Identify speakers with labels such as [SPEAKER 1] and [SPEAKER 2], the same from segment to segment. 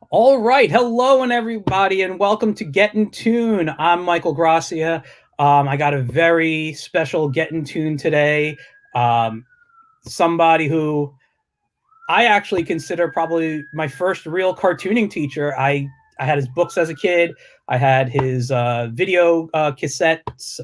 [SPEAKER 1] All right. Hello, and everybody, and welcome to Get in Tune. I'm Michael Gracia. I got a very special Get in Tune today. Um, Somebody who I actually consider probably my first real cartooning teacher. I had his books as a kid. I had his video cassettes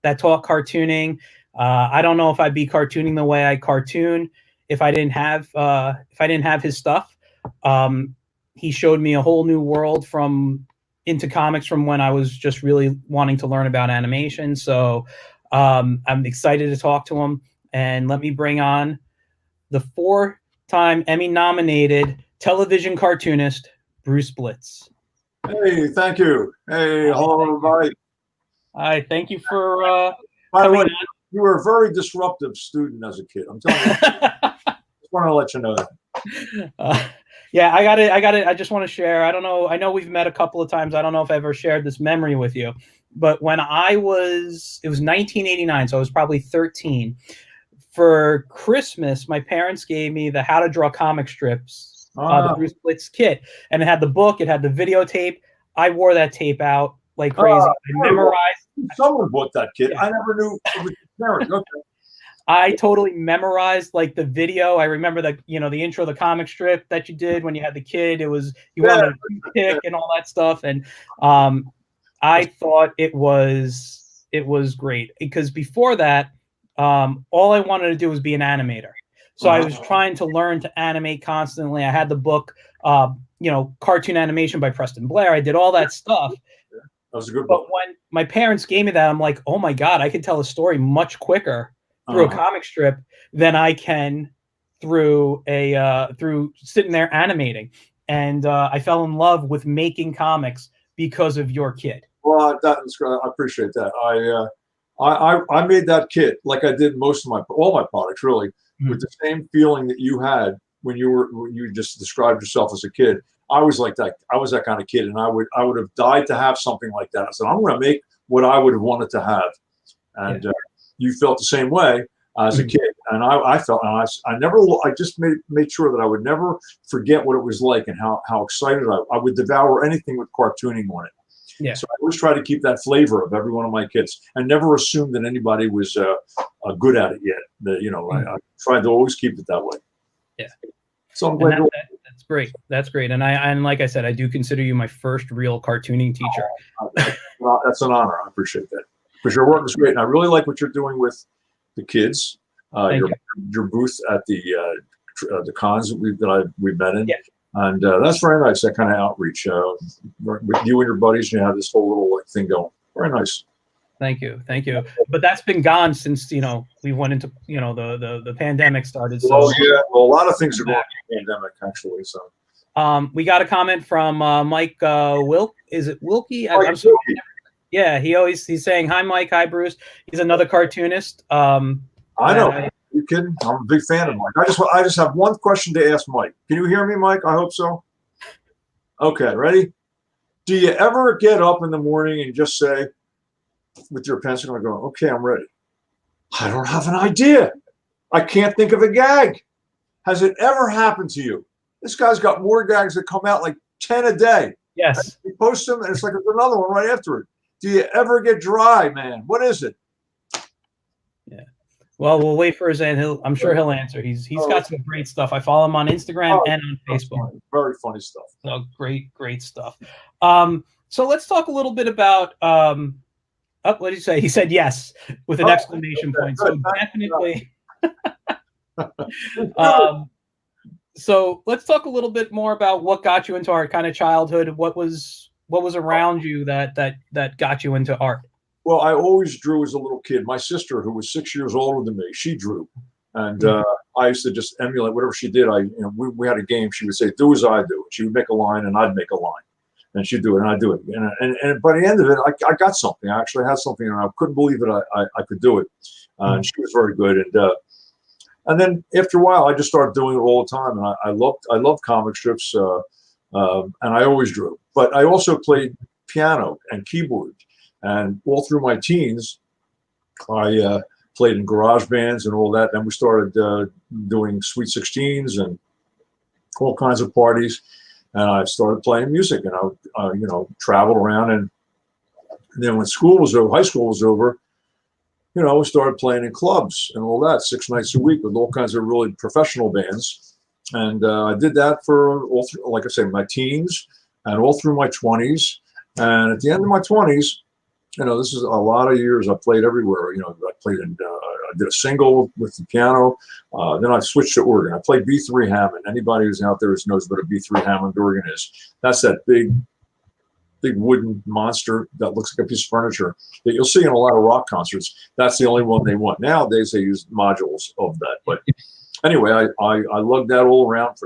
[SPEAKER 1] that taught cartooning. I don't know if I'd be cartooning the way I cartoon if I didn't have his stuff. Um, he showed me a whole new world from into comics from when I was just really wanting to learn about animation. So I'm excited to talk to him. And let me bring on the four-time Emmy-nominated television cartoonist, Bruce Blitz.
[SPEAKER 2] Hey, thank you. Hey, hello, everybody.
[SPEAKER 1] Hi, thank you for
[SPEAKER 2] By the way,
[SPEAKER 1] coming
[SPEAKER 2] you were a very disruptive student as a kid. I'm telling you. Just want to let you know that.
[SPEAKER 1] Yeah, I got it. I just want to share. I don't know. I know we've met a couple of times. I don't know if I ever shared this memory with you, but when it was 1989, so I was probably 13. For Christmas, my parents gave me the How to Draw comic strips, the Bruce Blitz kit, and it had the book, it had the videotape. I wore that tape out like crazy. I memorized.
[SPEAKER 2] Someone bought that kit. Yeah. I never knew it was parents. Okay.
[SPEAKER 1] I totally memorized like the video. I remember the the intro, the comic strip that you did when you had the kid. It was you wanted to pick and all that stuff, and I thought it was great because before that. All I wanted to do was be an animator. So I was trying to learn to animate constantly. I had the book, Cartoon Animation by Preston Blair. I did all that stuff.
[SPEAKER 2] That was a good book.
[SPEAKER 1] But when my parents gave me that, I'm like, oh my God, I can tell a story much quicker through a comic strip than I can through sitting there animating. And I fell in love with making comics because of your kid.
[SPEAKER 2] Well, I appreciate that. I made that kit like I did all my products really with the same feeling that you had when you just described yourself as a kid. I was like that. I was that kind of kid, and I would have died to have something like that. I said, I'm going to make what I would have wanted to have, and you felt the same way as a kid. And I felt, and I just made sure that I would never forget what it was like and how excited I would devour anything with cartooning on it.
[SPEAKER 1] Yeah.
[SPEAKER 2] So I always try to keep that flavor of every one of my kits, and never assume that anybody was good at it yet. I tried to always keep it that way.
[SPEAKER 1] Yeah.
[SPEAKER 2] So I'm glad.
[SPEAKER 1] That's great. That's great. And like I said, I do consider you my first real cartooning teacher.
[SPEAKER 2] Well, that's an honor. I appreciate that. Because your work is great, and I really like what you're doing with the kids. Your booth at the cons that we've been in.
[SPEAKER 1] Yeah.
[SPEAKER 2] And that's very nice, that kind of outreach. With you and your buddies, you have this whole little thing going. Very nice.
[SPEAKER 1] Thank you. But that's been gone since, we went into, the pandemic started. So.
[SPEAKER 2] Oh, yeah. Well, a lot of things are going on in the pandemic, actually. So.
[SPEAKER 1] We got a comment from Mike Wilk. Is it Wilkie?
[SPEAKER 2] I'm sorry.
[SPEAKER 1] Yeah, he's saying, hi, Mike. Hi, Bruce. He's another cartoonist.
[SPEAKER 2] I know. You kidding? I'm a big fan of Mike. I just have one question to ask Mike. Can you hear me, Mike? I hope so. Okay, ready? Do you ever get up in the morning and just say, with your pencil, and go, okay, I'm ready? I don't have an idea. I can't think of a gag. Has it ever happened to you? This guy's got more gags that come out like 10 a day.
[SPEAKER 1] Yes.
[SPEAKER 2] He posts them, and it's like there's another one right after it. Do you ever get dry, man? What is it?
[SPEAKER 1] Yeah. Well, we'll wait for his end. I'm sure he'll answer. He's got some great stuff. I follow him on Instagram and on Facebook.
[SPEAKER 2] Very funny stuff.
[SPEAKER 1] So great stuff. So let's talk a little bit about what did he say? He said yes with an exclamation point. So definitely. So let's talk a little bit more about what got you into art, kind of childhood. What was around you that got you into art?
[SPEAKER 2] Well, I always drew as a little kid. My sister, who was 6 years older than me, she drew, and I used to just emulate whatever she did. We had a game. She would say, "Do as I do." She would make a line, and I'd make a line, and she'd do it, and I'd do it. And by the end of it, I got something. I actually had something, and I couldn't believe it. I could do it, and she was very good. And then after a while, I just started doing it all the time, and I loved comic strips, and I always drew. But I also played piano and keyboard. And all through my teens, I played in garage bands and all that. Then we started doing Sweet 16s and all kinds of parties. and I started playing music, and I you know, traveled around. And then when school was over, high school was over, you know, we started playing in clubs and all that 6 nights a week with all kinds of really professional bands. And I did that for all through, like I say, my teens and all through my 20s. And at the end of my 20s, you know, this is a lot of years I played everywhere. You know, I played in, I did a single with the piano. Then I switched to organ. I played B3 Hammond. Anybody who's out there knows what a B3 Hammond organ is. That's that big wooden monster that looks like a piece of furniture that you'll see in a lot of rock concerts. That's the only one they want. Nowadays they use modules of that. But anyway, I lugged that all around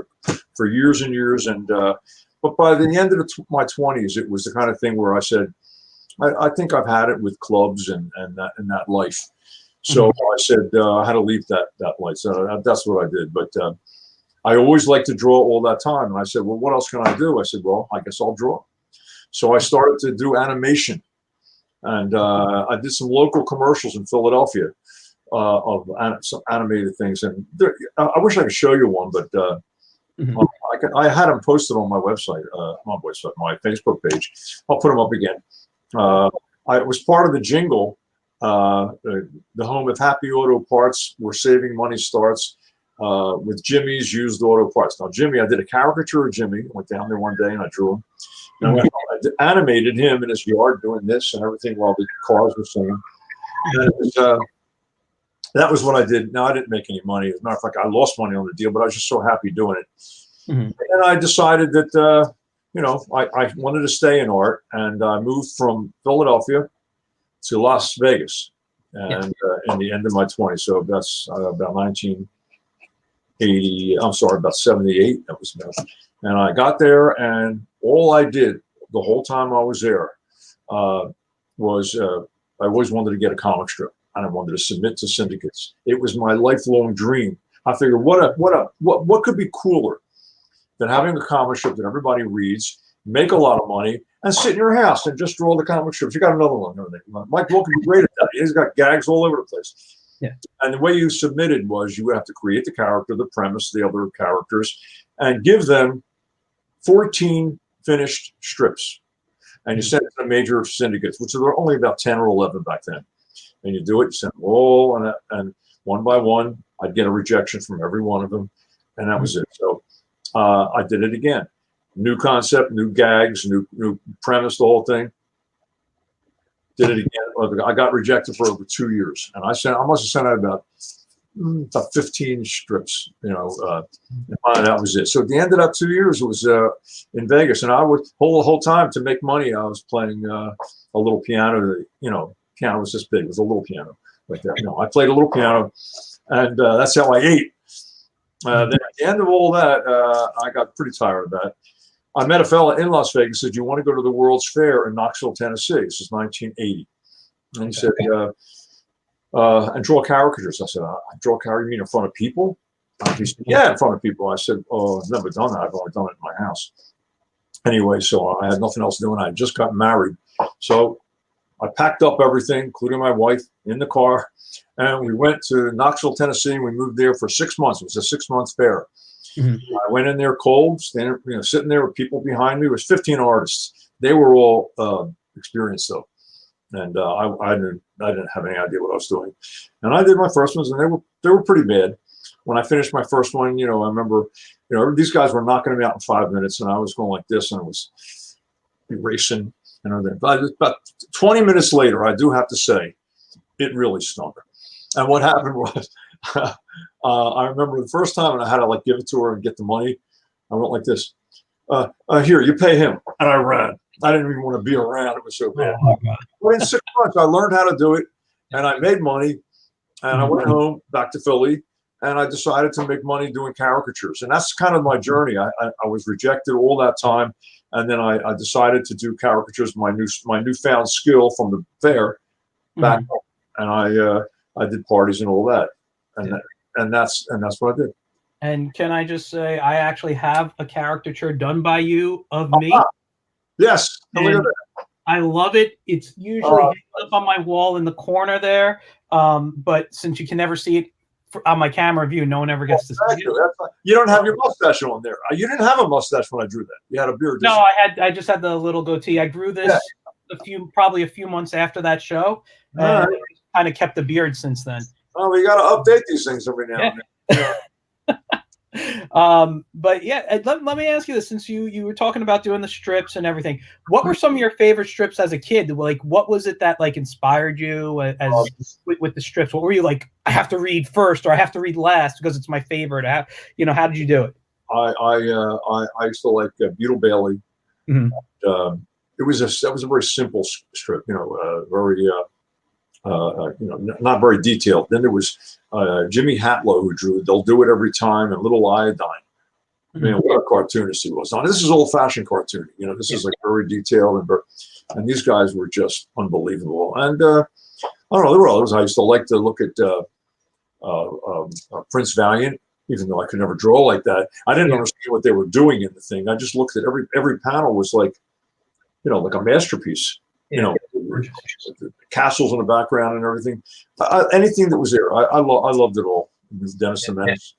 [SPEAKER 2] for years and years. And but by the end of my 20s, it was the kind of thing where I said, I think I've had it with clubs and that life. So I said I had to leave that life. So that's what I did. But I always liked to draw all that time. And I said, well, what else can I do? I said, well, I guess I'll draw. So I started to do animation. And I did some local commercials in Philadelphia of some animated things. And I wish I could show you one, but I had them posted on my website, my Facebook page. I'll put them up again. I was part of the jingle, the home of Happy Auto Parts, where saving money starts, with Jimmy's Used Auto Parts. Now, Jimmy, I did a caricature of Jimmy. I went down there one day and I drew him. And I animated him in his yard doing this and everything while the cars were singing. And it was, that was what I did. Now, I didn't make any money. As a matter of fact, I lost money on the deal, but I was just so happy doing it. And I decided that, you know, I wanted to stay in art, and I moved from Philadelphia to Las Vegas, and in the end of my 20s. So that's about 1980. I'm sorry, about 78. That was about. And I got there, and all I did the whole time I was there was I always wanted to get a comic strip, and I wanted to submit to syndicates. It was my lifelong dream. I figured, what could be cooler than having a comic strip that everybody reads, make a lot of money, and sit in your house and just draw the comic strips. You got another one. Mike Wolf can be great at that. He's got gags all over the place. Yeah. And the way you submitted was you would have to create the character, the premise, the other characters, and give them 14 finished strips. And you send it to major syndicates, which were only about 10 or 11 back then. And you do it, you send them all, and one by one, I'd get a rejection from every one of them. And that was it. So I did it again. New concept, new gags, new premise, the whole thing. Did it again. I got rejected for over 2 years, and I must have sent out about 15 strips. You know, and that was it. So at the end of that 2 years, it was in Vegas, and I would the whole time to make money. I was playing a little piano. You know, piano was this big. It was a little piano like that. You know, I played a little piano, and that's how I ate. Then at the end of all that, I got pretty tired of that. I met a fella in Las Vegas, said, you want to go to the World's Fair in Knoxville, Tennessee? This is 1980. And he said, and draw caricatures. I said, I draw caricatures, you mean in front of people? He said, yeah, in front of people. I said, oh, I've never done that. I've only done it in my house. Anyway, so I had nothing else to do, and I had just got married. So I packed up everything, including my wife, in the car, and we went to Knoxville, Tennessee. We moved there for 6 months. It was a 6-month fair. I went in there cold, standing, you know, sitting there with people behind me. It was 15 artists. They were all experienced though, and I didn't have any idea what I was doing. And I did my first ones, and they were pretty bad. When I finished my first one, you know, I remember, you know, these guys were knocking me out in 5 minutes, and I was going like this, and I was erasing and everything. But about 20 minutes later, I do have to say, it really stunk. And what happened was, I remember the first time, and I had to like give it to her and get the money. I went like this. Here, you pay him. And I ran. I didn't even want to be around. It was so bad. Oh, but in 6 months, I learned how to do it, and I made money. And I went home back to Philly, and I decided to make money doing caricatures. And that's kind of my journey. I was rejected all that time, and then I decided to do caricatures, my newfound skill from the fair, back home. And I did parties and all that, and that's what I did.
[SPEAKER 1] And can I just say, I actually have a caricature done by you of me.
[SPEAKER 2] Yes, look at that.
[SPEAKER 1] I love it. It's usually up on my wall in the corner there, but since you can never see it on my camera view. No one ever gets to see it.
[SPEAKER 2] You don't have your mustache on there. You didn't have a mustache when I drew that. You had a beard.
[SPEAKER 1] No, I just had the little goatee. I grew this probably a few months after that show, and kind of kept the beard since then.
[SPEAKER 2] Oh, well, you got to update these things every now and then.
[SPEAKER 1] But yeah, let me ask you this: since you were talking about doing the strips and everything, what were some of your favorite strips as a kid? Like, what was it that like inspired you as with the strips? What were you like? I have to read first, or I have to read last because it's my favorite. How did you do it?
[SPEAKER 2] I used to like Beetle Bailey.
[SPEAKER 1] Mm-hmm.
[SPEAKER 2] That was a very simple strip, very not very detailed. Then there was Jimmy Hatlow who drew They'll Do It Every Time and Little Iodine. Man, what a cartoonist he was. Now, this is old-fashioned cartooning. This is like very detailed, and these guys were just unbelievable. And I don't know, there were others. I used to like to look at Prince Valiant, even though I could never draw like that. I didn't understand what they were doing in the thing. I just looked at every panel was like, like a masterpiece. The castles in the background and everything. Anything that was there, I loved it all. It was Dennis the Menace.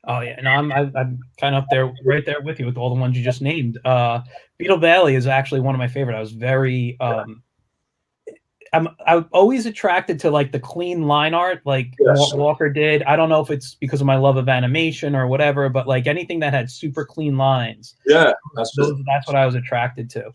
[SPEAKER 1] Oh yeah, no, I'm kind of up there, right there with you with all the ones you just named. Beetle Valley is actually one of my favorite. I was very, I'm always attracted to like the clean line art, like Walker did. I don't know if it's because of my love of animation or whatever, but like anything that had super clean lines.
[SPEAKER 2] Yeah,
[SPEAKER 1] that's what I was attracted to.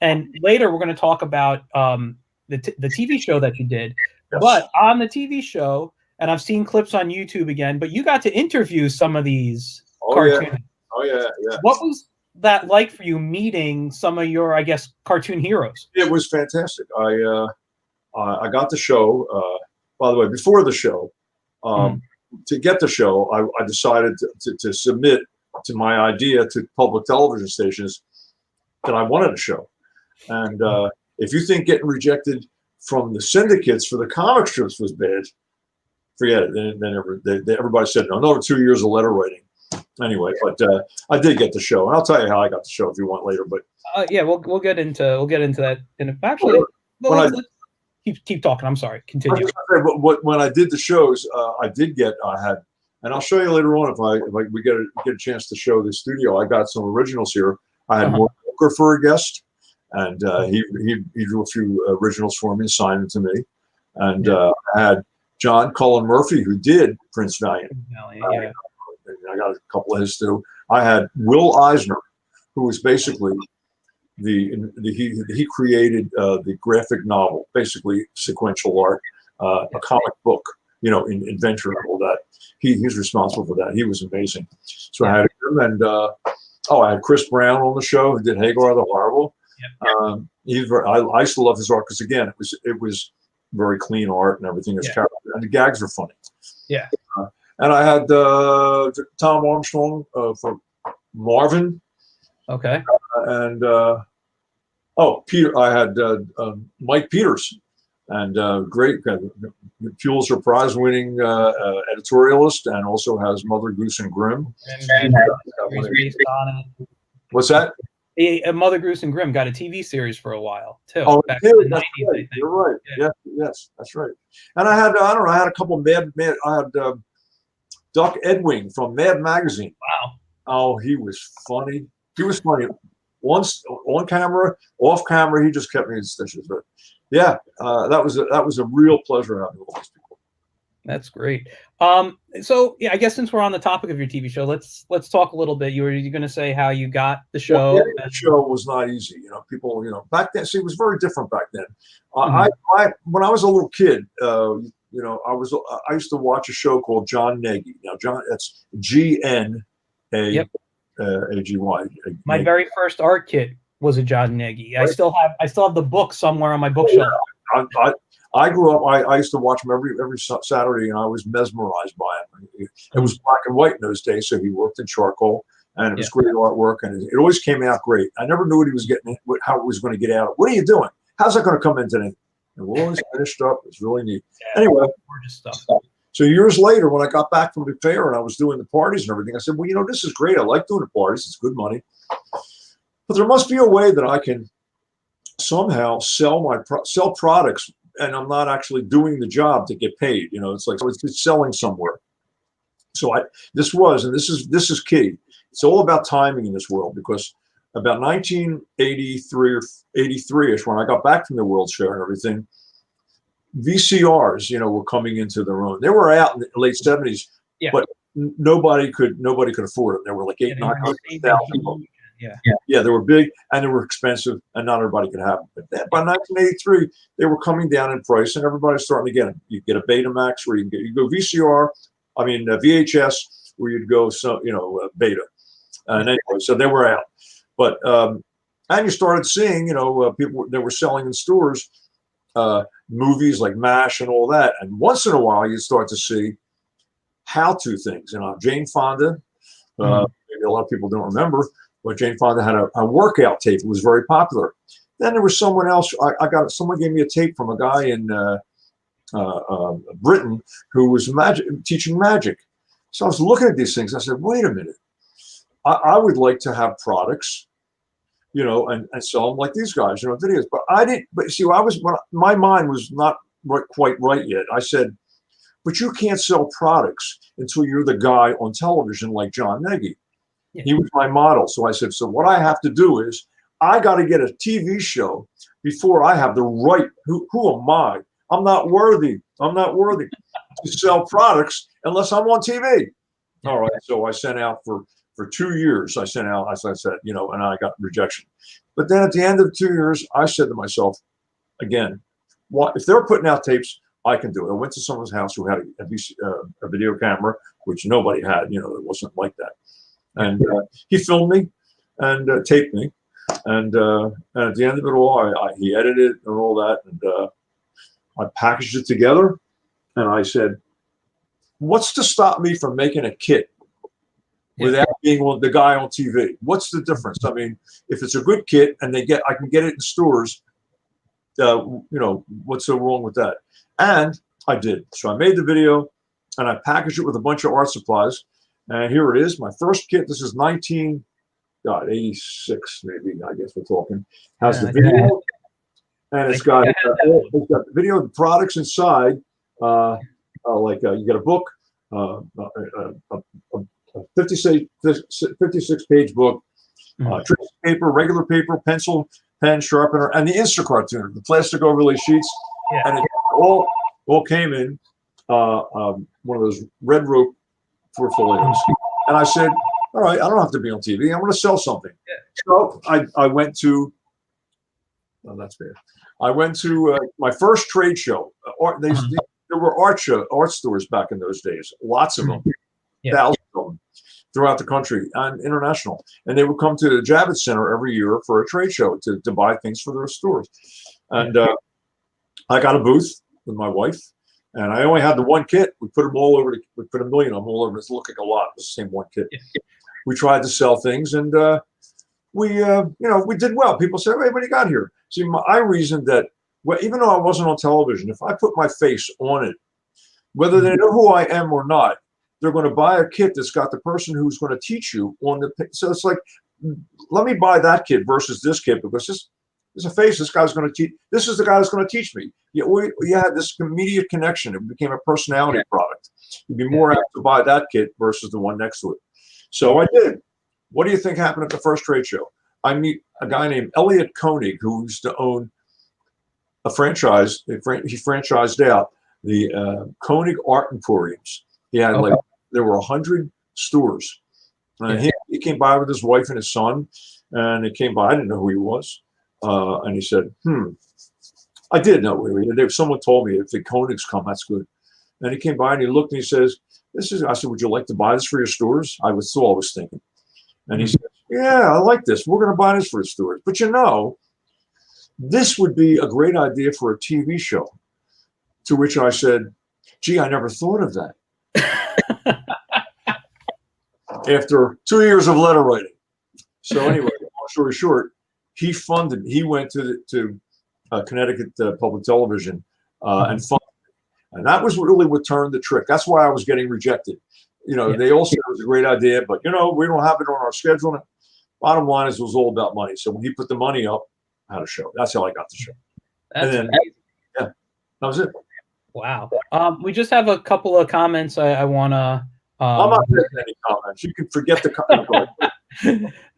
[SPEAKER 1] And later we're going to talk about the TV show that you did. Yes. But on the TV show, and I've seen clips on YouTube again, but you got to interview some of these cartoons.
[SPEAKER 2] Oh yeah.
[SPEAKER 1] What was that like for you meeting some of your, I guess, cartoon heroes?
[SPEAKER 2] It was fantastic. I got the show. By the way, before the show, to get the show, I decided to submit to my idea to public television stations that I wanted a show. And if you think getting rejected from the syndicates for the comic strips was bad, forget it. Then everybody said no. Another 2 years of letter writing. Anyway, but I did get the show, and I'll tell you how I got the show if you want later. But
[SPEAKER 1] yeah, we'll get into that. And actually, let's keep talking. I'm sorry. Continue.
[SPEAKER 2] When I did the shows, I had, and I'll show you later on if we get a chance to show the studio. I got some originals here. I had Mark Walker for a guest. And he drew a few originals for me and signed them to me. And I had John Cullen Murphy, who did Prince Valiant. I got a couple of his too. I had Will Eisner, who was basically he created the graphic novel, basically sequential art, a comic book, in adventure and all that. He's responsible for that. He was amazing. So I had him, and I had Chris Brown on the show, who did Hagar the Horrible. I used to love his art because, again, it was very clean art and everything. His character and the gags were funny.
[SPEAKER 1] Yeah.
[SPEAKER 2] And I had Tom Armstrong for Marvin.
[SPEAKER 1] Okay.
[SPEAKER 2] And Peter. I had Mike Peters, and great Pulitzer Prize-winning editorialist, and also has Mother Goose and Grimm. What's that?
[SPEAKER 1] Mother Goose and Grimm got a TV series for a while too.
[SPEAKER 2] Oh, that's right. You're right. Yeah. Yes, that's right. And I had I had a couple of Mad. I had Duck Edwing from Mad Magazine.
[SPEAKER 1] Wow.
[SPEAKER 2] Oh, he was funny. He was funny. Once on camera, off camera, he just kept me in stitches. But yeah, that was a real pleasure having all these people.
[SPEAKER 1] That's great. So yeah, I guess since we're on the topic of your TV show, let's talk a little bit. You were going to say how you got the show.
[SPEAKER 2] Well, the show was not easy. People, back then, see, it was very different back then. I when I was a little kid, I used to watch a show called John Nagy. Now, that's GNAGY.
[SPEAKER 1] My very first art kit was a John Nagy. I still have the book somewhere on my bookshelf.
[SPEAKER 2] I grew up. I used to watch him every Saturday, and I was mesmerized by him. It was black and white in those days, so he worked in charcoal, and it was great artwork, and it always came out great. I never knew what he was getting, how it was going to get out. What are you doing? How's that going to come in today? And we're always finished up. It's really neat. Anyway,
[SPEAKER 1] gorgeous stuff.
[SPEAKER 2] So years later, when I got back from the fair and I was doing the parties and everything, I said, well, this is great. I like doing the parties. It's good money, but there must be a way that I can somehow sell products and I'm not actually doing the job to get paid. You know, it's like, so it's selling somewhere. So this is key. It's all about timing in this world, because about 1983 or 83ish, when I got back from the World's Fair and everything, VCRs, you know, were coming into their own. They were out in the late 70s, but nobody could afford them. They were like $800,000. Yeah, they were big and they were expensive, and not everybody could have them. But by 1983, they were coming down in price, and everybody's starting to get them. You get a Betamax, where you go VCR, VHS, where you'd go Beta, and anyway, so they were out. But and you started seeing, you know, people they were selling in stores movies like MASH and all that, and once in a while you start to see how-to things. You know, Jane Fonda, maybe a lot of people don't remember, but Jane Fonda had a workout tape. It was very popular. Then there was someone else. Someone gave me a tape from a guy in Britain who was teaching magic. So I was looking at these things. I said, wait a minute. I would like to have products, you know, and sell them like these guys, you know, videos. But I didn't. But see, my mind was not quite right yet. I said, but you can't sell products until you're the guy on television like John Nagy. Yeah. He was my model. So I said, so what I have to do is I got to get a TV show before I have the right. Who am I? I'm not worthy. I'm not worthy to sell products unless I'm on TV. All right. So I sent out for 2 years. I sent out, as I said, you know, and I got rejection. But then at the end of 2 years, I said to myself, again, if they're putting out tapes, I can do it. I went to someone's house who had a video camera, which nobody had. You know, it wasn't like that. And he filmed me and taped me. And at the end of it all, he edited it and all that. And I packaged it together. And I said, what's to stop me from making a kit without being the guy on TV? What's the difference? I mean, if it's a good kit and I can get it in stores, you know, what's so wrong with that? And I did. So I made the video and I packaged it with a bunch of art supplies. And here it is, my first kit. This is 86, maybe, I guess we're talking. Has the video, and it's got the video, the products inside. You get a book, a 56-page book, trace paper, regular paper, pencil, pen, sharpener, and the Instacartooner, the plastic overlay sheets. Yeah. And it all came in one of those red rope portfolios. And I said, all right, I don't have to be on TV. I want to sell something. Yeah. So I went to, oh, that's bad. I went to my first trade show. There were art stores back in those days, lots of them, thousands of them throughout the country and international. And they would come to the Javits Center every year for a trade show to buy things for their stores. And I got a booth with my wife, and I only had the one kit. We put them all over. We put a million of them all over. It looked like a lot. It was the same one kit. We tried to sell things, and we did well. People said, "Hey, what do you got here?" See, I reasoned that, well, even though I wasn't on television, if I put my face on it, whether they know who I am or not, they're going to buy a kit that's got the person who's going to teach you on the. So it's like, let me buy that kit versus this kit, because this is a face. This guy's going to teach. This is the guy that's going to teach me. We had this immediate connection. It became a personality product. You'd be more apt to buy that kit versus the one next to it. So I did. What do you think happened at the first trade show? I meet a guy named Elliot Koenig, who used to own a franchise. He franchised out the Koenig Art Emporiums. He had there were 100 stores. And he came by with his wife and his son, and he came by. I didn't know who he was. And he said, I did know who he was. Someone told me if the Koenigs come, that's good. And he came by and he looked and he says, I said, would you like to buy this for your stores? I was always thinking. And he said, yeah, I like this. We're going to buy this for the stores. But you know, this would be a great idea for a TV show. To which I said, gee, I never thought of that. After 2 years of letter writing. So anyway, long story short, he went to Connecticut Public Television and funded it. And that was really what turned the trick. That's why I was getting rejected. You know, they all said it was a great idea, but, you know, we don't have it on our schedule. And bottom line is it was all about money. So when he put the money up, I had a show. That's how I got the show.
[SPEAKER 1] That's
[SPEAKER 2] and then,
[SPEAKER 1] amazing.
[SPEAKER 2] Yeah. That was it.
[SPEAKER 1] Wow. We just have a couple of comments I want to.
[SPEAKER 2] I'm not getting any comments. You can forget the comment.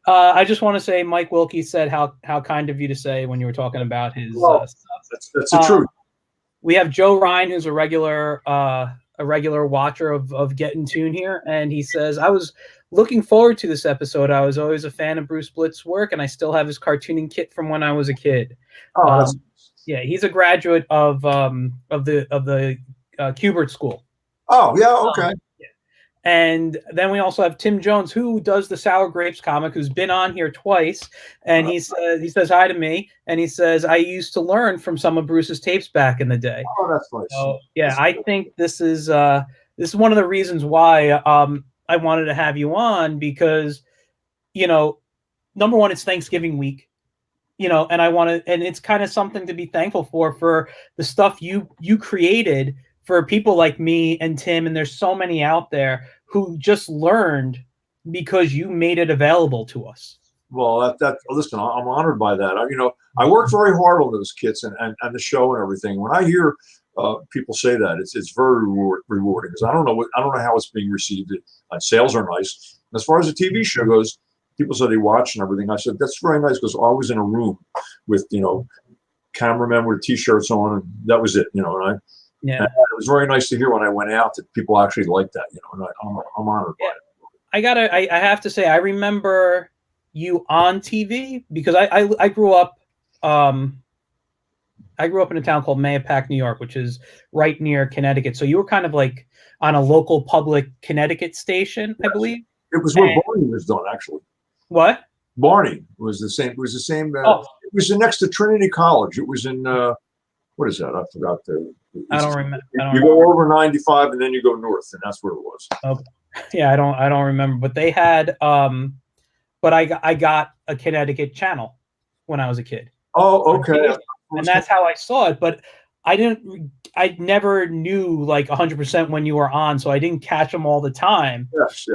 [SPEAKER 1] I just want to say, Mike Wilkie said how kind of you to say when you were talking about his stuff.
[SPEAKER 2] That's the truth.
[SPEAKER 1] We have Joe Ryan, who's a regular watcher of Get in Tune here, and he says, I was looking forward to this episode. I was always a fan of Bruce Blitz's work, and I still have his cartooning kit from when I was a kid. Yeah, he's a graduate of the Kubert School.
[SPEAKER 2] Oh yeah, okay.
[SPEAKER 1] And then we also have Tim Jones, who does the Sour Grapes comic, who's been on here twice. And he says hi to me. And he says, I used to learn from some of Bruce's tapes back in the day.
[SPEAKER 2] Oh, that's nice.
[SPEAKER 1] So, yeah, I think this is one of the reasons why I wanted to have you on, because, number one, it's Thanksgiving week, and and it's kind of something to be thankful for the stuff you created for people like me and Tim, and there's so many out there who just learned because you made it available to us.
[SPEAKER 2] Well, listen, I'm honored by that. I worked very hard on those kits and the show and everything. When I hear people say that, it's very rewarding, because I don't know how it's being received. Sales are nice. As far as the TV show goes, people said they watch and everything. I said that's very nice, because I was in a room with cameramen with T-shirts on, and that was it. And it was very nice to hear when I went out that people actually liked that. And I'm honored by it.
[SPEAKER 1] I have to say, I remember you on TV because I grew up. I grew up in a town called Mahopac, New York, which is right near Connecticut. So you were kind of like on a local public Connecticut station, I believe.
[SPEAKER 2] It was where Barney was done, actually.
[SPEAKER 1] What?
[SPEAKER 2] Barney was the same. It was the same. It was next to Trinity College. It was in what is that? I forgot.
[SPEAKER 1] I don't remember.
[SPEAKER 2] You go over 95 and then you go north, and that's where it was.
[SPEAKER 1] Okay. Yeah, I don't remember, but they had but I got a Connecticut channel when I was a kid.
[SPEAKER 2] Oh, okay.
[SPEAKER 1] And that's how I saw it, but I never knew like 100% when you were on, so I didn't catch them all the time.
[SPEAKER 2] Yes.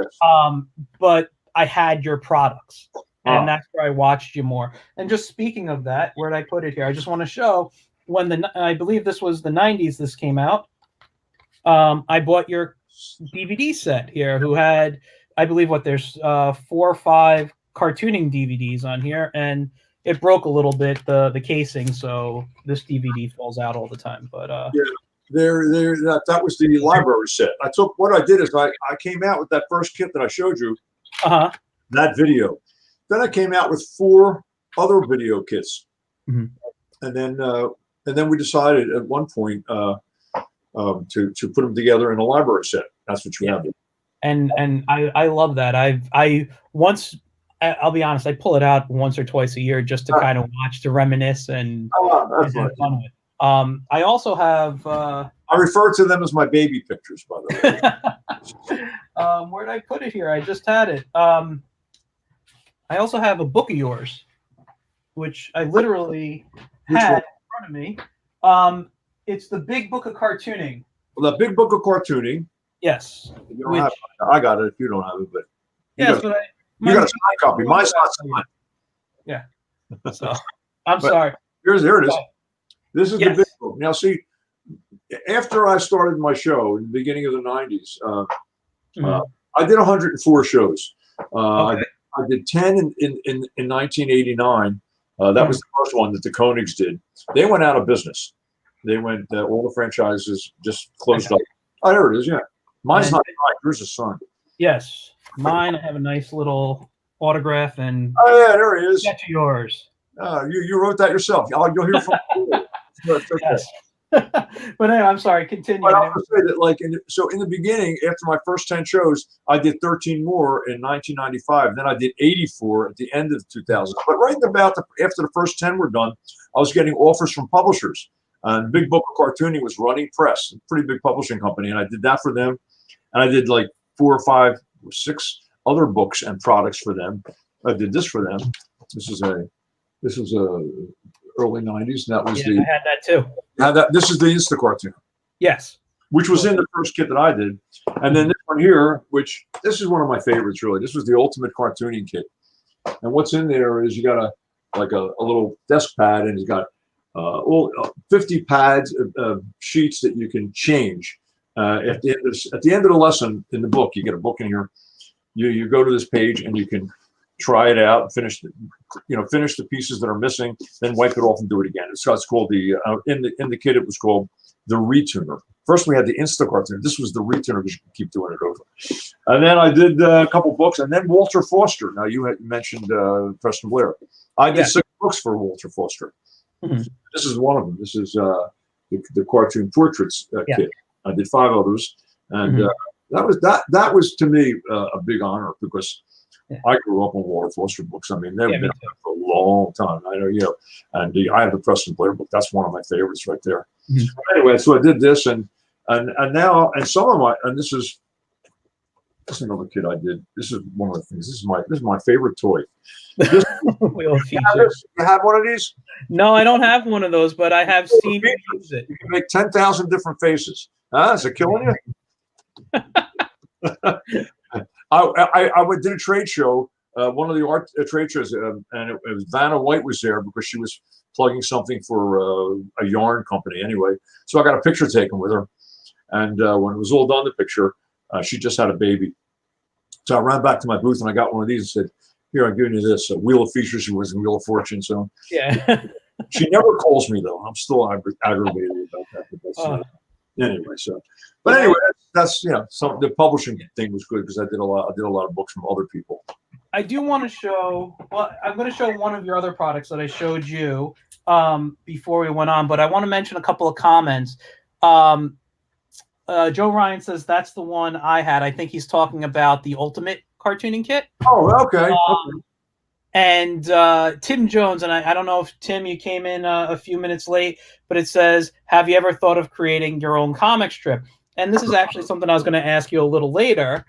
[SPEAKER 1] But I had your products, and that's where I watched you more. And just speaking of that, where did I put it here? I just want to show when I believe this was the 90s this came out. I bought your DVD set here, who had, I believe, there's 4 or 5 cartooning DVDs on here, and it broke a little bit, the casing, so this DVD falls out all the time. But
[SPEAKER 2] yeah, that was the library set. What I did is I came out with that first kit that I showed you, that video. Then I came out with 4 other video kits, and then we decided at one point to put them together in a library set. That's what you have.
[SPEAKER 1] And I love that. I'll be honest, I pull it out once or twice a year just to kind of watch, to reminisce and have fun with it. I also have. I
[SPEAKER 2] refer to them as my baby pictures, by the
[SPEAKER 1] way. Where did I put it here? I just had it. I also have a book of yours, which I literally had in front of me. It's the Big Book of Cartooning.
[SPEAKER 2] Well, the Big Book of Cartooning.
[SPEAKER 1] Yes.
[SPEAKER 2] You don't have it. I got it if you don't have it, but
[SPEAKER 1] yes,
[SPEAKER 2] but you got a signed copy. Mine's not signed.
[SPEAKER 1] Yeah. So I'm sorry.
[SPEAKER 2] Here it is. This is the Big Book. Now, see, after I started my show in the beginning of the 90s, I did 104 shows. I did 10 in 1989. That was the first one that the Koenigs did. They went out of business. They went, all the franchises just closed up. Oh, there it is. Yeah. Mine's not signed. Yours is signed.
[SPEAKER 1] Yes. Mine, I have a nice little autograph, and
[SPEAKER 2] there he is.
[SPEAKER 1] Get to yours.
[SPEAKER 2] You wrote that yourself. You'll hear from me.
[SPEAKER 1] Yes. But anyway, I'm sorry. Continue.
[SPEAKER 2] But I'll say that, so in the beginning, after my first 10 shows, I did 13 more in 1995. Then I did 84 at the end of 2000. But right about after the first 10 were done, I was getting offers from publishers. And Big Book of Cartooning was running press, a pretty big publishing company, and I did that for them. And I did like 4 or 5 or 6 other books and products for them. I did this for them. This is a early 90s. And that was
[SPEAKER 1] I had that too.
[SPEAKER 2] This is the Insta Cartoon.
[SPEAKER 1] Yes.
[SPEAKER 2] Which was in the first kit that I did. And then this one here, this is one of my favorites, really. This was the Ultimate Cartooning Kit. And what's in there is you got a little desk pad, and it's got 50 pads, sheets that you can change. At the end of the lesson in the book, you get a book in here. You go to this page and you can try it out, finish the pieces that are missing, then wipe it off and do it again. It's called the in the kit. It was called the Retuner. First we had the Instacart tuner. This was the Retuner because you can keep doing it over. And then I did a couple books, and then Walter Foster. Now you had mentioned Preston Blair. I did 6 books for Walter Foster.
[SPEAKER 1] Mm-hmm.
[SPEAKER 2] This is one of them. This is the cartoon portraits kit. I did 5 others, and that was to me a big honor because I grew up on Walter Foster books. I mean, they've been around for a long time. I know, and I have the Preston Blair book. That's one of my favorites right there. Mm-hmm. Anyway, so I did this, and now some of my, and this is another kit I did. This is one of the things. This is my favorite toy. This, you have one of these?
[SPEAKER 1] No, I don't have one of those, but I have seen you use it.
[SPEAKER 2] You can make 10,000 different faces. Is it killing you? I did a trade show, one of the art trade shows, and it was Vanna White was there because she was plugging something for a yarn company anyway. So I got a picture taken with her, and when it was all done, the picture, she just had a baby. So I ran back to my booth and I got one of these and said, "Here, I'm giving you this Wheel of Features." She was in Wheel of Fortune, so she never calls me though. I'm still aggravated about that. But that's, anyway, but anyway, that's the publishing thing was good because I did a lot of books from other people.
[SPEAKER 1] I do want to show. Well, I'm going to show one of your other products that I showed you before we went on, but I want to mention a couple of comments. Joe Ryan says that's the one I had. I think he's talking about the Ultimate Cartooning Kit.
[SPEAKER 2] Oh, okay.
[SPEAKER 1] And Tim Jones, and I don't know if Tim, you came in a few minutes late, but it says, "Have you ever thought of creating your own comic strip?" And this is actually something I was going to ask you a little later.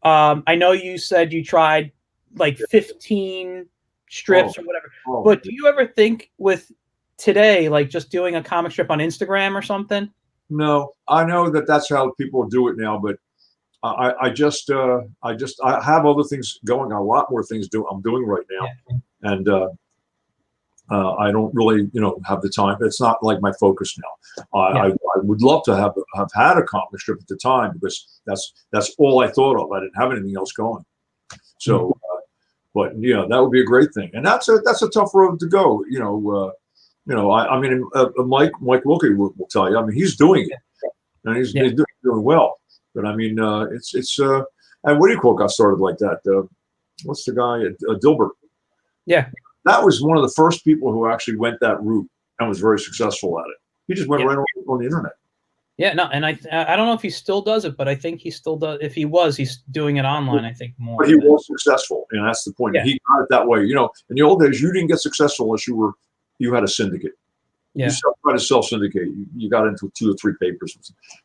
[SPEAKER 1] I know you said you tried like 15 strips or whatever, but do you ever think with today, like just doing a comic strip on Instagram or something?
[SPEAKER 2] No, I know that's how people do it now, but I have other things going. A lot more things I'm doing right now, and I don't really have the time. It's not like my focus now. I would love to have had a comic strip at the time because that's all I thought of. I didn't have anything else going. So, but that would be a great thing, and that's a tough road to go. I mean, Mike Wilkie will tell you. I mean, he's doing it, and he's doing well. But I mean, it's and what do you call got started like that? What's the guy? Dilbert.
[SPEAKER 1] Yeah,
[SPEAKER 2] that was one of the first people who actually went that route and was very successful at it. He just went right on the internet.
[SPEAKER 1] Yeah, no, and I don't know if he still does it, but I think he still does. If he was, he's doing it online. I think more.
[SPEAKER 2] But he was successful, and that's the point. Yeah. He got it that way. In the old days, you didn't get successful unless you had a syndicate.
[SPEAKER 1] Yeah.
[SPEAKER 2] You tried to self-syndicate. You got into 2 or 3 papers,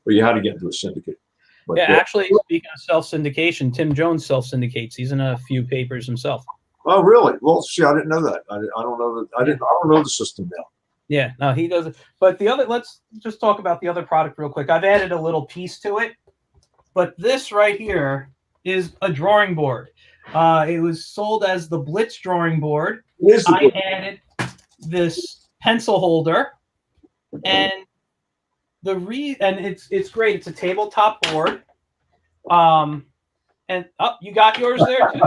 [SPEAKER 2] but you had to get into a syndicate. But,
[SPEAKER 1] actually, speaking of self-syndication, Tim Jones self-syndicates. He's in a few papers himself.
[SPEAKER 2] Oh, really? Well, see, I didn't know that. I don't know that. I don't know the system now.
[SPEAKER 1] Yeah, no, he does it. But let's just talk about the other product real quick. I've added a little piece to it, but this right here is a drawing board. It was sold as the Blitz drawing board. I added this pencil holder, and it's great. It's a tabletop board. And you got yours there too.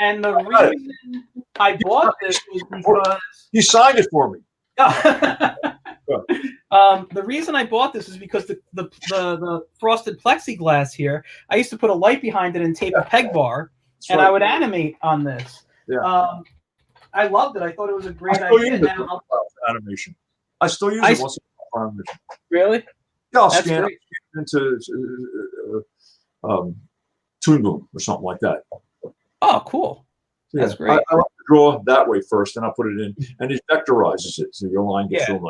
[SPEAKER 1] And the reason I bought this was because
[SPEAKER 2] you signed it for me.
[SPEAKER 1] The reason I bought this is because the frosted plexiglass here, I used to put a light behind it and tape a peg bar, and I would animate on this. Yeah. I loved it. I thought it was a great idea.
[SPEAKER 2] Animation. I still use it once in a while for animation.
[SPEAKER 1] Really?
[SPEAKER 2] Yeah, I'll scan it into Toon Boom or something like that.
[SPEAKER 1] Oh, cool.
[SPEAKER 2] Yeah, that's great. I like to draw that way first, and I put it in, and it vectorizes it, so your line gets shown.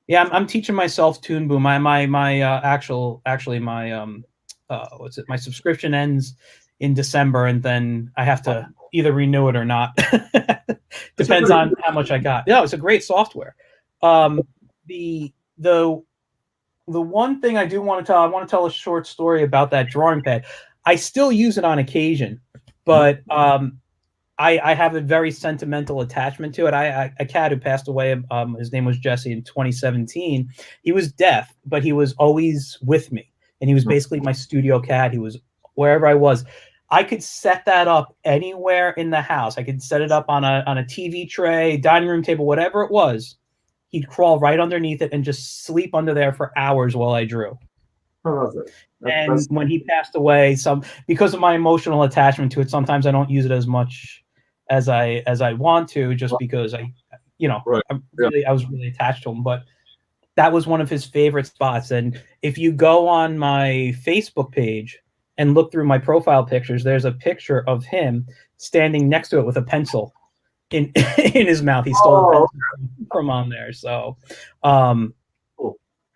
[SPEAKER 1] Yeah, I'm teaching myself Toon Boom. My subscription ends in December, and then I have to either renew it or not. Depends on how much I got. Yeah, it's a great software. The one thing I do want to tell, I want to tell a short story about that drawing pad. I still use it on occasion, but I have a very sentimental attachment to it. A cat who passed away, his name was Jesse in 2017. He was deaf, but he was always with me, and he was basically my studio cat. He was wherever I was. I could set that up anywhere in the house. I could set it up on a TV tray, dining room table, whatever it was. He'd crawl right underneath it and just sleep under there for hours while I drew.
[SPEAKER 2] I love that.
[SPEAKER 1] And when he passed away, because of my emotional attachment to it, sometimes I don't use it as much as I want to, just because I was really attached to him. But that was one of his favorite spots. And if you go on my Facebook page and look through my profile pictures, there's a picture of him standing next to it with a pencil in in his mouth. He stole the pencil from on there. So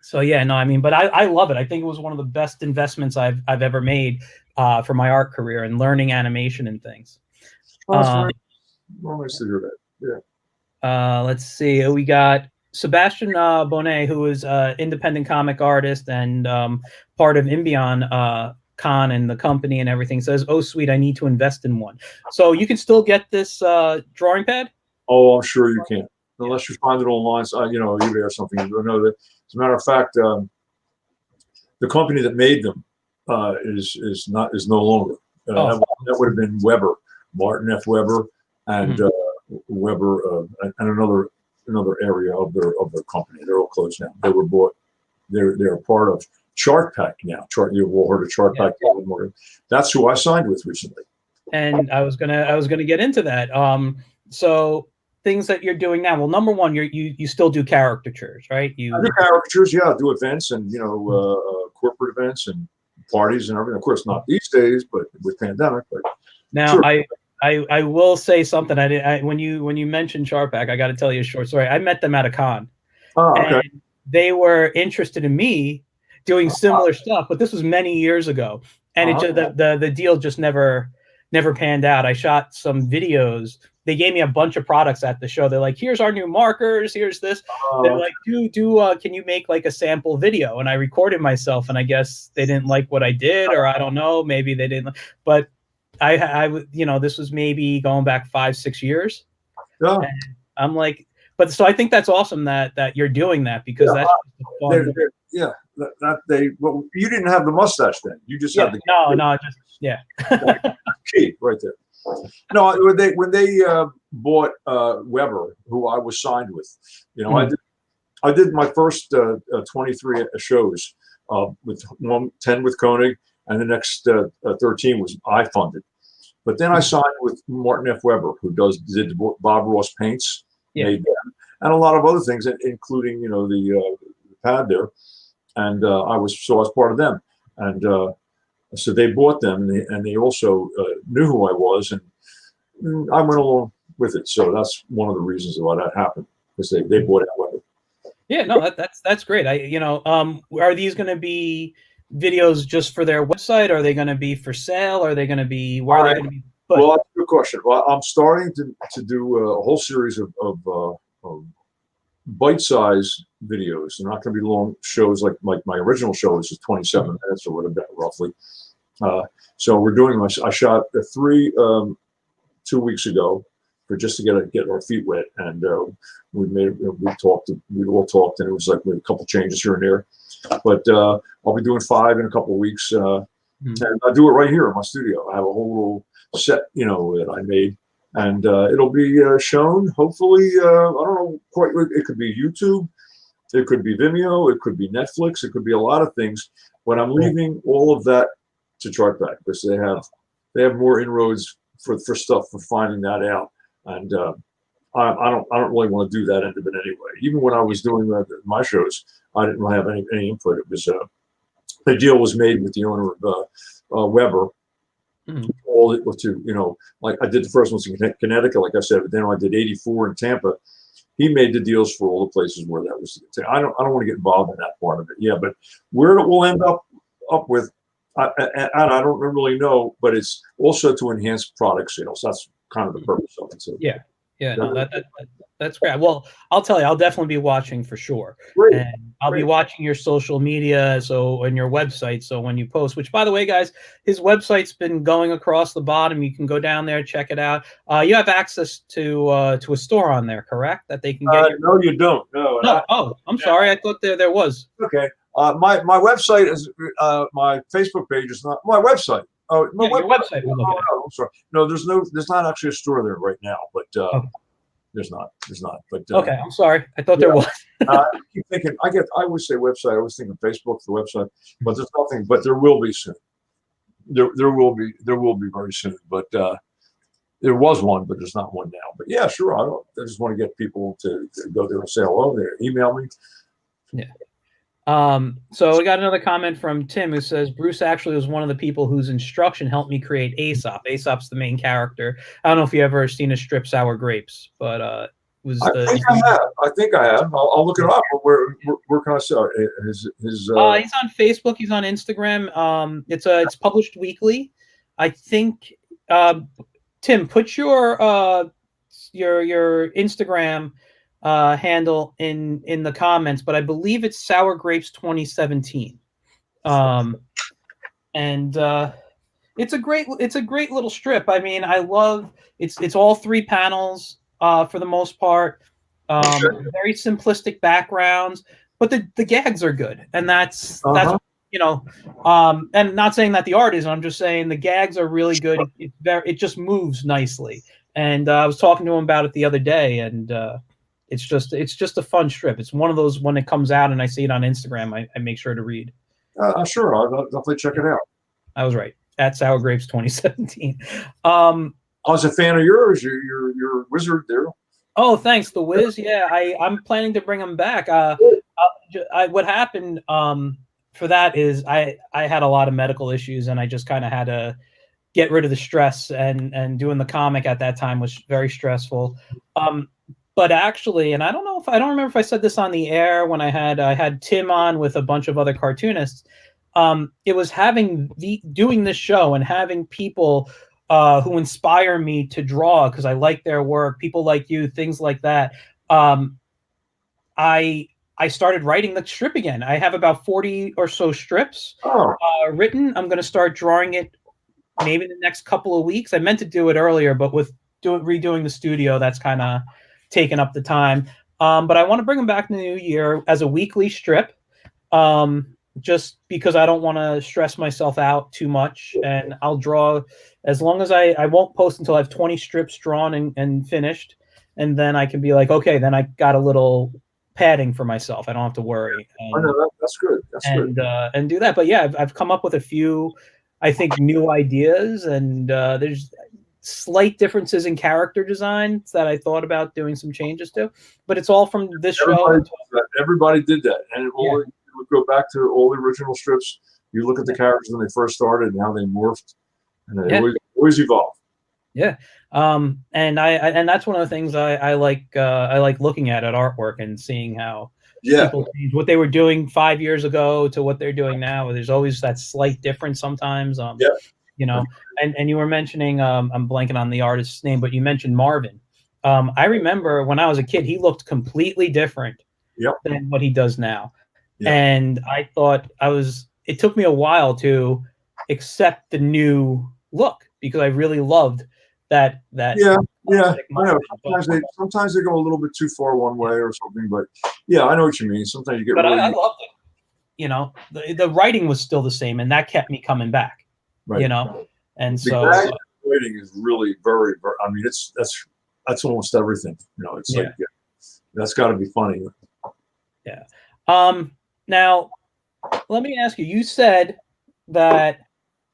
[SPEAKER 1] so yeah, no, I mean, but I love it. I think it was one of the best investments I've ever made for my art career and learning animation and things.
[SPEAKER 2] Well, nice to hear that. Yeah.
[SPEAKER 1] Let's see. We got Sebastian Bonet, who is an independent comic artist and part of Imbion Con and the company and everything, says, "Oh, sweet, I need to invest in one." So you can still get this drawing pad?
[SPEAKER 2] Oh, I'm sure you can, unless you find it online, eBay or something. You don't know that. As a matter of fact, the company that made them is no longer. That would have been Weber, Martin F. Weber, and Weber, and another area of their company. They're all closed now. They were bought. They're part of Chart Pack now. You've all heard of Chart Pack. That's who I signed with recently.
[SPEAKER 1] And I was gonna get into that. So things that you're doing now. Well, number one, you still do caricatures, right?
[SPEAKER 2] I do caricatures, yeah. I do events and corporate events and parties and everything. Of course, not these days, but with pandemic. But
[SPEAKER 1] now, sure. I will say something. When you mentioned Sharpak, I got to tell you a short story. I met them at a con.
[SPEAKER 2] Oh, okay.
[SPEAKER 1] And they were interested in me doing similar stuff, but this was many years ago, and the deal just never panned out. I shot some videos. They gave me a bunch of products at the show. They're like, "Here's our new markers. Here's this." They're like, can you make like a sample video? And I recorded myself, and I guess they didn't like what I did, or I don't know, maybe they didn't. But I this was maybe going back 5-6 years.
[SPEAKER 2] Yeah.
[SPEAKER 1] And I'm like, but so I think that's awesome that you're doing that, because that's fun.
[SPEAKER 2] Well, you didn't have the mustache then. You just had the key right there. No, when they bought Weber, who I was signed with, I did my first 23 shows with 10 with Koenig, and the next 13 was I funded. But then I signed with Martin F. Weber, who did Bob Ross paints, made them, and a lot of other things, including the pad there, and I was part of them, and so they bought them, and they also knew who I was, and I went along with it. So that's one of the reasons why that happened, because they bought it Weber.
[SPEAKER 1] Yeah, no, that's great. Are these going to be videos just for their website? Are they going to be for sale? Are they going to be where are they going to be put?
[SPEAKER 2] Well, that's a good question. Well, I'm starting to do a whole series of bite-sized videos. They're not going to be long shows like my original show, which is 27 minutes or whatever, roughly. So we're doing. I shot 3 2 weeks ago, just to get our feet wet, and we all talked, and it was like a couple changes here and there. But I'll be doing 5 in a couple of weeks, and I do it right here in my studio. I have a whole little set, that I made, and it'll be shown. Hopefully, I don't know quite. It could be YouTube, it could be Vimeo, it could be Netflix, it could be a lot of things. But I'm leaving all of that to Chartback, because they have more inroads for stuff for finding that out, and I don't really want to do that end of it anyway. Even when I was doing my shows, I didn't really have any input. It was the deal was made with the owner of Weber. All it was to like I did the first ones in Connecticut, like I said, but then I did 84 in Tampa. He made the deals for all the places where that was. I don't want to get involved in that part of it. Yeah, but where it will end up with. I don't really know, but it's also to enhance product sales. That's kind of the purpose of it. So.
[SPEAKER 1] Yeah. Yeah, no, that's great. Well, I'll tell you, I'll definitely be watching for sure,
[SPEAKER 2] Great,
[SPEAKER 1] and I'll be
[SPEAKER 2] great.
[SPEAKER 1] watching your social media, so and your website. So when you post, which by the way, guys, his website's been going across the bottom. You can go down there, check it out. You have access to a store on there, correct? That they can get your.
[SPEAKER 2] No, you don't. No, and
[SPEAKER 1] No, oh, I'm sorry. I thought there was.
[SPEAKER 2] okay. My website is my Facebook page is not my website. Oh, my
[SPEAKER 1] Yeah, your
[SPEAKER 2] website.
[SPEAKER 1] website we're
[SPEAKER 2] Oh,
[SPEAKER 1] looking at.
[SPEAKER 2] no, I'm sorry. No, there's not actually a store there right now, but
[SPEAKER 1] Okay,
[SPEAKER 2] there's not. But
[SPEAKER 1] okay, I'm sorry. I thought
[SPEAKER 2] yeah,
[SPEAKER 1] there was.
[SPEAKER 2] I keep thinking. I always say website. I always think of Facebook, the website, but there's nothing. But there will be soon. There will be very soon. But there was one, but there's not one now. But yeah, sure. I just want to get people to go there and say hello. There, email me.
[SPEAKER 1] Yeah. So we got another comment from Tim who says Bruce actually was one of the people whose instruction helped me create Aesop. Aesop's the main character. I don't know if you ever seen his strip Sour Grapes, but was
[SPEAKER 2] I
[SPEAKER 1] the
[SPEAKER 2] think I have. I think I have. I'll look it up. Where can I see his
[SPEAKER 1] he's on Facebook, he's on Instagram. It's published weekly. I think Tim, put your Instagram handle in the comments, but I believe it's Sour Grapes 2017. And it's a great little strip. I mean, I love it's all 3 panels for the most part. Very simplistic backgrounds, but the gags are good, and that's you know, and not saying that the art is. I'm just saying the gags are really good. It just moves nicely. And I was talking to him about it the other day, and it's just a fun strip. It's one of those when it comes out and I see it on Instagram, I make sure to read.
[SPEAKER 2] Sure, I'll definitely check it out.
[SPEAKER 1] I was right at Sour Grapes 2017.
[SPEAKER 2] I was a fan of yours. Your wizard there.
[SPEAKER 1] Oh, thanks, the Wiz. Yeah, I'm planning to bring him back. What happened for that is I had a lot of medical issues, and I just kind of had to get rid of the stress, and doing the comic at that time was very stressful. But actually, and I don't remember if I said this on the air when I had Tim on with a bunch of other cartoonists. It was doing this show and having people who inspire me to draw because I like their work, people like you, things like that. I started writing the strip again. I have about 40 or so strips written. I'm going to start drawing it maybe the next couple of weeks. I meant to do it earlier, but with redoing the studio, that's kind of taken up the time. But I want to bring them back in the new year as a weekly strip. Just because I don't want to stress myself out too much, and I'll draw as long as I won't post until I have 20 strips drawn and finished, and then I can be like, okay, then I got a little padding for myself. I don't have to worry.
[SPEAKER 2] I know that's good. That's good.
[SPEAKER 1] And do that. But yeah, I've come up with a few, I think, new ideas, and there's slight differences in character design that I thought about doing some changes to, but it's all from this show.
[SPEAKER 2] Everybody did that, and you would go back to all the original strips. You look at the characters when they first started and how they morphed, and they always evolved.
[SPEAKER 1] Yeah, and that's one of the things I like looking at artwork and seeing how people change what they were doing 5 years ago to what they're doing now. There's always that slight difference sometimes. You know, and you were mentioning I'm blanking on the artist's name, but you mentioned Marvin. I remember when I was a kid, he looked completely different than what he does now. And I thought it took me a while to accept the new look because I really loved that.
[SPEAKER 2] I know. Sometimes they go a little bit too far one way or something, but yeah, I know what you mean. Sometimes you get.
[SPEAKER 1] But I loved it. You know, the writing was still the same, and that kept me coming back. Right. You know, and so
[SPEAKER 2] writing is really very, very. I mean, that's almost everything. You know, it's like that's got to be funny.
[SPEAKER 1] Yeah. Now, let me ask you. You said that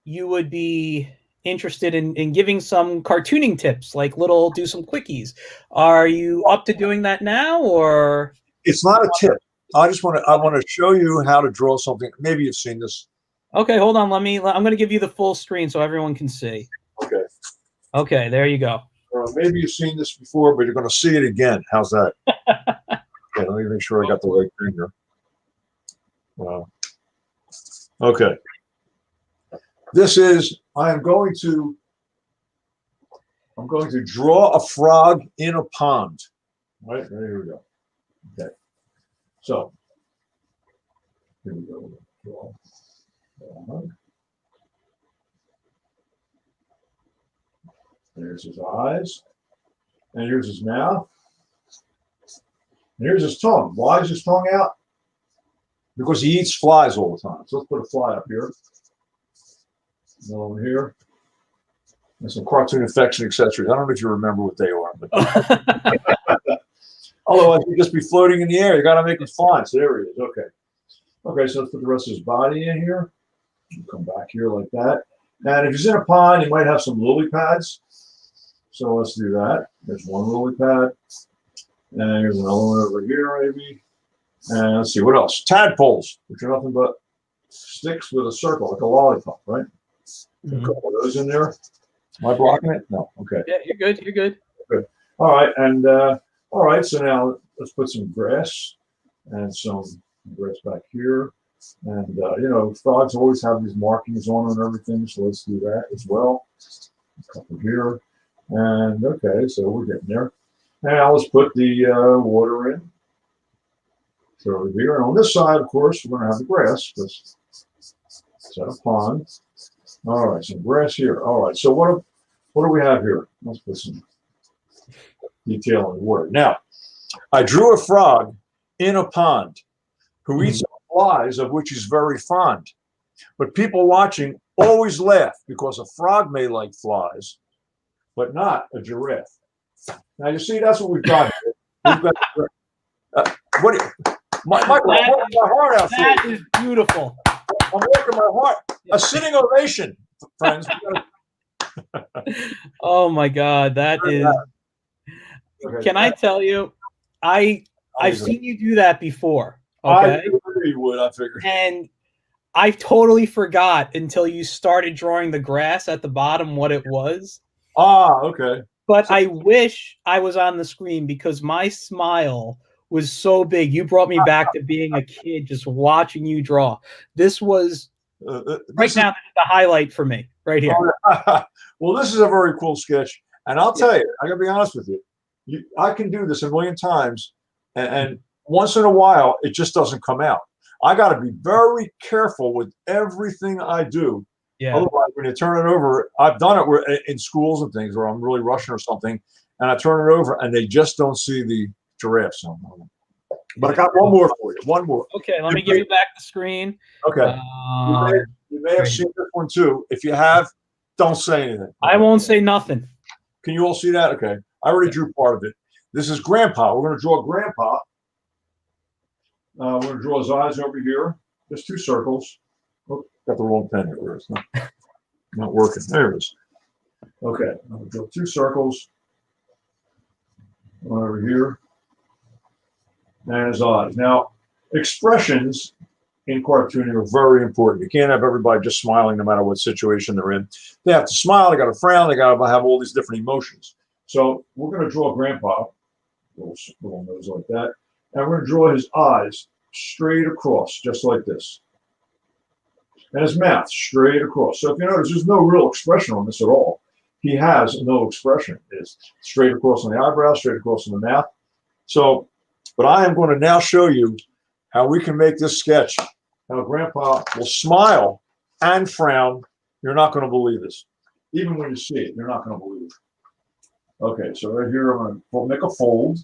[SPEAKER 1] you would be interested in giving some cartooning tips, like do some quickies. Are you up to doing that now, or?
[SPEAKER 2] It's not a tip. I want to show you how to draw something. Maybe you've seen this.
[SPEAKER 1] Okay, hold on. I'm going to give you the full screen so everyone can see.
[SPEAKER 2] Okay.
[SPEAKER 1] Okay, there you go.
[SPEAKER 2] Maybe you've seen this before, but you're going to see it again. How's that? Okay, let me make sure I got the right thing here. Wow. Okay. I am going to. I'm going to draw a frog in a pond. All right, here we go. Okay. So, here we go. Draw. There's his eyes. And here's his mouth. And here's his tongue. Why is his tongue out? Because he eats flies all the time. So let's put a fly up here. Another one here. And some cartoon effects and accessories. I don't know if you remember what they are, but otherwise he'd just be floating in the air. You got to make him fly. So there he is. Okay. Okay, so let's put the rest of his body in here. Come back here like that. And if he's in a pond, he might have some lily pads. So let's do that. There's one lily pad. And here's another one over here, maybe. And let's see, what else? Tadpoles, which are nothing but sticks with a circle, like a lollipop, right? A couple of those in there. Am I blocking it? No. Okay.
[SPEAKER 1] Yeah, you're good. You're good.
[SPEAKER 2] Good. All right. And all right. So now let's put some grass and some grass back here. And you know, frogs always have these markings on them and everything. So let's do that as well. A couple here. And okay, so we're getting there. And now let's put the water in. So over here, and on this side, of course, we're going to have the grass. Because it's a pond. All right, some grass here. All right, so what do we have here? Let's put some detail in the water. Now, I drew a frog in a pond who eats flies, of which he's very fond. But people watching always laugh because a frog may like flies, but not a giraffe. Now, you see, that's what we've got here. We've got, what do you... Michael, I'm working my heart out.
[SPEAKER 1] That is beautiful.
[SPEAKER 2] I'm working my heart. A sitting ovation, friends.
[SPEAKER 1] Oh my God, that is. Okay. Can I tell you, I've seen you do that before. Okay,
[SPEAKER 2] I knew you would. I figured.
[SPEAKER 1] And I totally forgot until you started drawing the grass at the bottom what it was.
[SPEAKER 2] Ah, okay.
[SPEAKER 1] But I wish I was on the screen because my smile was so big. You brought me back to being a kid just watching you draw. This was right now the highlight for me right here.
[SPEAKER 2] Well, this is a very cool sketch. And I'll tell you, I got to be honest with you. I can do this a million times. And once in a while, it just doesn't come out. I got to be very careful with everything I do. Yeah. Otherwise, when you turn it over, I've done it in schools and things where I'm really rushing or something. And I turn it over and they just don't see the giraffes. But I got one more for you. One more.
[SPEAKER 1] Okay, let me give you back the screen.
[SPEAKER 2] Okay. You may have seen this one too. If you have, don't say anything.
[SPEAKER 1] I won't say nothing.
[SPEAKER 2] Can you all see that? Okay. I already drew part of it. This is Grandpa. We're going to draw Grandpa. We're going to draw his eyes over here. Just two circles. Oh, got the wrong pen here. It's not working. There it is. Okay. I'm going to draw two circles. One over here. And his eyes. Now, expressions in cartooning are very important. You can't have everybody just smiling no matter what situation they're in. They have to smile, they got to frown, they got to have all these different emotions. So we're going to draw Grandpa, little nose like that, and we're going to draw his eyes straight across, just like this. And his mouth straight across. So if you notice, there's no real expression on this at all. He has no expression. It's straight across on the eyebrows, straight across on the mouth. So, but I am going to now show you how we can make this sketch. How Grandpa will smile and frown. You're not going to believe this. Even when you see it, you're not going to believe it. Okay, so right here, I'm going to make a fold,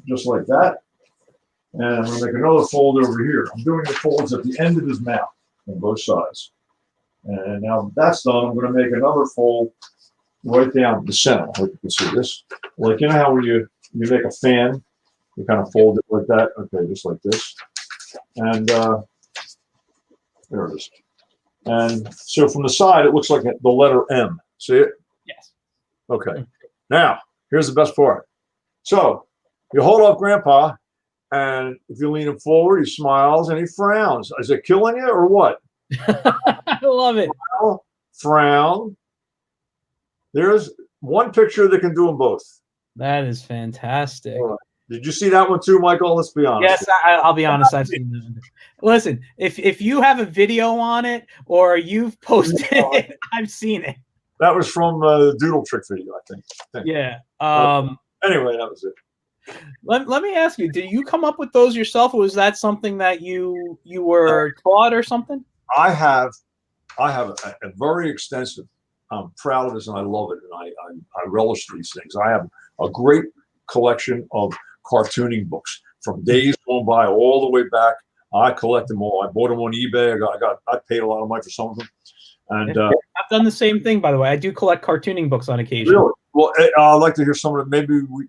[SPEAKER 2] just like that. And I'm going to make another fold over here. I'm doing the folds at the end of his mouth on both sides. And now that's done, I'm going to make another fold right down the center. I hope you can see this. Like, you know how when you make a fan, you kind of fold it like that. Okay, just like this. And there it is. And so from the side, it looks like the letter M. See it?
[SPEAKER 1] Yes.
[SPEAKER 2] Okay. Now, here's the best part. So you hold up Grandpa, and if you lean him forward, he smiles and he frowns. Is it killing you or what?
[SPEAKER 1] I love it.
[SPEAKER 2] Smile, frown. There's one picture that can do them both.
[SPEAKER 1] That is fantastic.
[SPEAKER 2] Did you see that one too, Michael? Let's be honest.
[SPEAKER 1] Yes, I'll be honest. I've seen that. Listen, if you have a video on it or you've posted it, I've seen it.
[SPEAKER 2] That was from the Doodle Trick video, I think.
[SPEAKER 1] Yeah.
[SPEAKER 2] Anyway, that was it.
[SPEAKER 1] Let me ask you, did you come up with those yourself, or was that something that you were taught or something?
[SPEAKER 2] I have a very extensive. I'm proud of this and I love it, and I relish these things. I have a great collection of cartooning books from days gone by all the way back. I collect them all. I bought them on eBay. I paid a lot of money for some of them. And
[SPEAKER 1] I've done the same thing, by the way. I do collect cartooning books on occasion.
[SPEAKER 2] Really? Well, I'd like to hear some of them.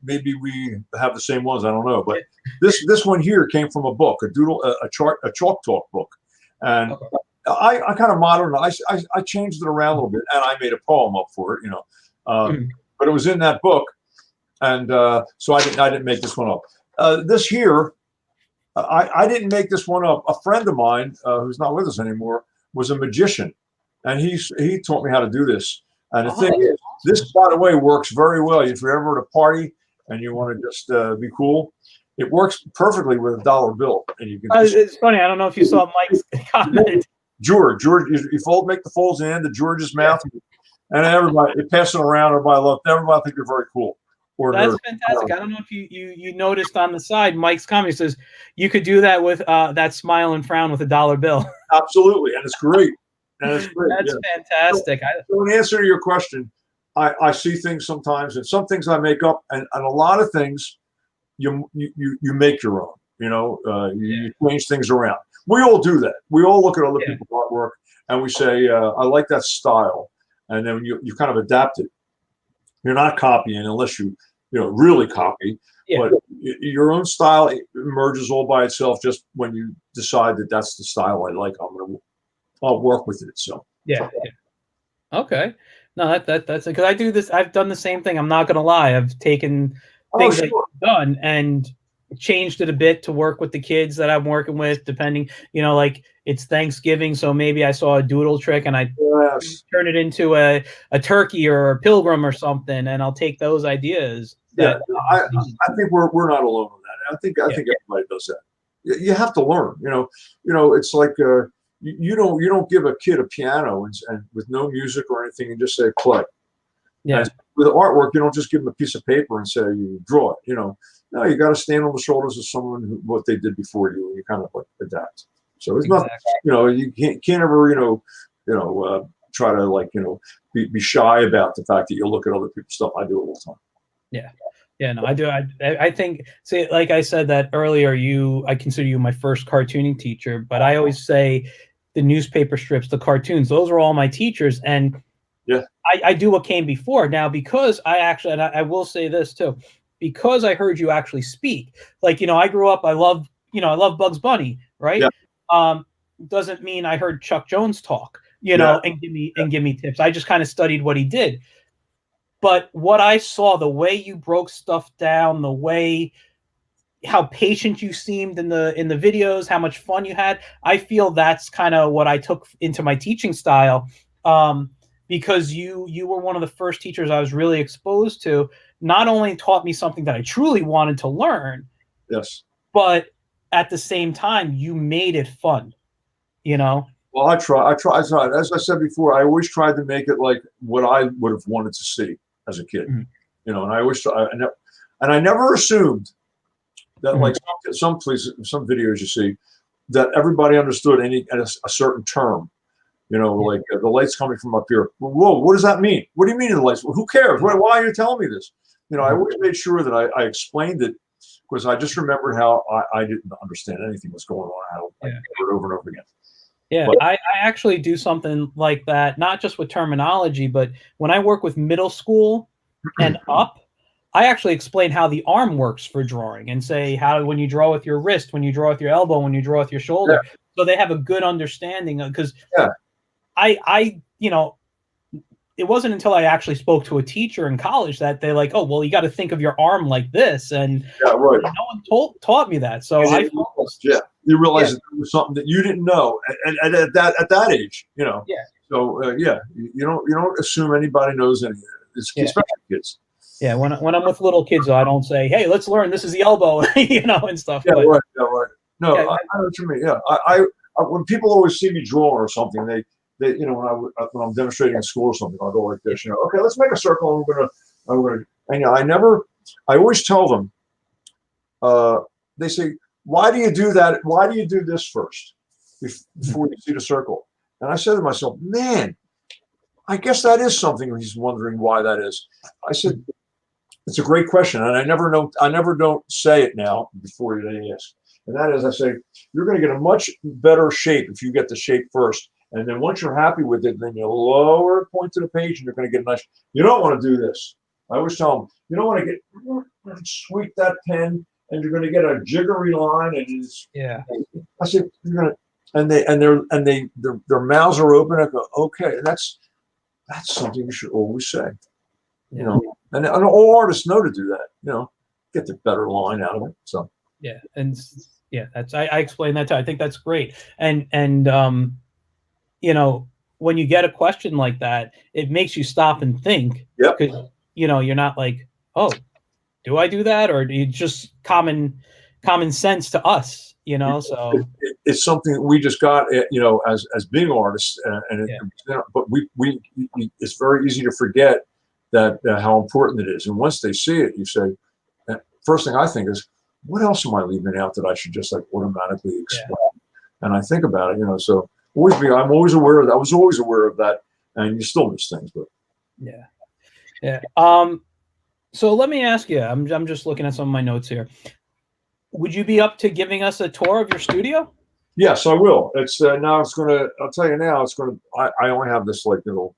[SPEAKER 2] Maybe we have the same ones. I don't know. But this one here came from a book, a chalk talk book, and okay. I kind of modernized. I changed it around a little bit, and I made a poem up for it. But it was in that book, and so I didn't make this one up. This here, I didn't make this one up. A friend of mine who's not with us anymore was a magician, and he taught me how to do this. And the thing is, this, by the way, works very well. If you're ever at a party and you want to just be cool, it works perfectly with a dollar bill. And you can.
[SPEAKER 1] It's funny. I don't know if you saw Mike's comment.
[SPEAKER 2] George, you make the folds in the George's mouth, and everybody you pass it around. Everybody think you're very cool.
[SPEAKER 1] That's fantastic. I don't know if you noticed on the side, Mike's comment says you could do that with that smile and frown with a dollar bill.
[SPEAKER 2] Absolutely, and it's great. That's
[SPEAKER 1] fantastic.
[SPEAKER 2] So in answer to your question, I see things sometimes, and some things I make up, and a lot of things you make your own. You change things around. We all do that. We all look at other people's artwork and we say, I like that style, and then you kind of adapt it. You're not copying unless you really copy, but your own style emerges all by itself just when you decide that that's the style I like. I'll work with it. So
[SPEAKER 1] okay. No, that's because I do this. I've done the same thing. I'm not gonna lie. I've taken things that you've done and changed it a bit to work with the kids that I'm working with. Depending, like it's Thanksgiving, so maybe I saw a doodle trick and I turn it into a turkey or a pilgrim or something, and I'll take those ideas.
[SPEAKER 2] I think we're not alone on that. I think everybody does that. You have to learn. It's like. You don't give a kid a piano and with no music or anything and just say play. Yeah. And with artwork, you don't just give them a piece of paper and say you draw it. No, you got to stand on the shoulders of someone what they did before you, and you kind of adapt. So it's not, you can't ever try to be shy about the fact that you look at other people's stuff. I do it all the time.
[SPEAKER 1] Yeah. Yeah, no, I do. I think, see, like I said that earlier, I consider you my first cartooning teacher, but I always say the newspaper strips, the cartoons, those are all my teachers. And I do what came before. Now, because I will say this too, because I heard you actually speak, I grew up, I love Bugs Bunny, right? Yeah. Doesn't mean I heard Chuck Jones talk, and give me tips. I just kind of studied what he did. But what I saw, the way you broke stuff down, how patient you seemed in the videos, how much fun you had, I feel that's kind of what I took into my teaching style. Because you were one of the first teachers I was really exposed to. Not only taught me something that I truly wanted to learn, but at the same time, you made it fun.
[SPEAKER 2] Well, I try. As I said before, I always tried to make it like what I would have wanted to see as a kid, and I always and I never assumed that like some videos you see that everybody understood a certain term, like the light's coming from up here. Whoa, what does that mean? What do you mean the lights? Well, who cares? Why are you telling me this? I always made sure that I explained it because I just remembered how I didn't understand anything was going on. I heard it over and over again.
[SPEAKER 1] Yeah, I actually do something like that, not just with terminology, but when I work with middle school and up, I actually explain how the arm works for drawing and say when you draw with your wrist, when you draw with your elbow, when you draw with your shoulder, so they have a good understanding. Because it wasn't until I actually spoke to a teacher in college that they you got to think of your arm like this, and no one taught me that. So
[SPEAKER 2] you realize that there was something that you didn't know at that age, So you don't assume anybody knows anything, especially kids. Yeah,
[SPEAKER 1] when I'm with little kids, I don't say, "Hey, let's learn. This is the elbow," and stuff.
[SPEAKER 2] Yeah, right. No, I know what you mean. Yeah, I when people always see me draw or something, they, you know, when I'm demonstrating in school or something, I'll go like this, you know, okay, let's make a circle, and and you know, I always tell them, they say, why do you do that? Why do you do this first before you see the circle? And I said to myself, man, I guess that is something he's wondering why that is. I said, it's a great question, and I never don't say it now before they ask. And that is, I say, you're going to get a much better shape if you get the shape first. And then once you're happy with it, then you lower it, point to the page, and you're going to get a nice. You don't want to do this. I always tell them, you don't want to get sweep that pen, and you're going to get a jiggery line, and it's.
[SPEAKER 1] Yeah.
[SPEAKER 2] I said, you're going to, and their mouths are open. I go, okay, and that's something you should always say. You know, and all artists know to do that. You know, get the better line out of it. So.
[SPEAKER 1] Yeah, and yeah, that's I explained that too. I think that's great. And you know, when you get a question like that, it makes you stop and think.
[SPEAKER 2] Yep.
[SPEAKER 1] Because you know, you're not like, oh, do I do that, or do you just common sense to us, you know? So
[SPEAKER 2] it's something that we just got, you know, as being artists, but we it's very easy to forget that how important it is. And once they see it, you say, first thing I think is, what else am I leaving out that I should just like automatically explain? Yeah. And I think about it, you know, so I'm always aware of that. I was always aware of that, and you still miss things, but
[SPEAKER 1] yeah. So let me ask you, I'm just looking at some of my notes here. Would you be up to giving us a tour of your studio?
[SPEAKER 2] Yes, I will. It's now it's gonna. I'll tell you now. It's gonna. I only have this like little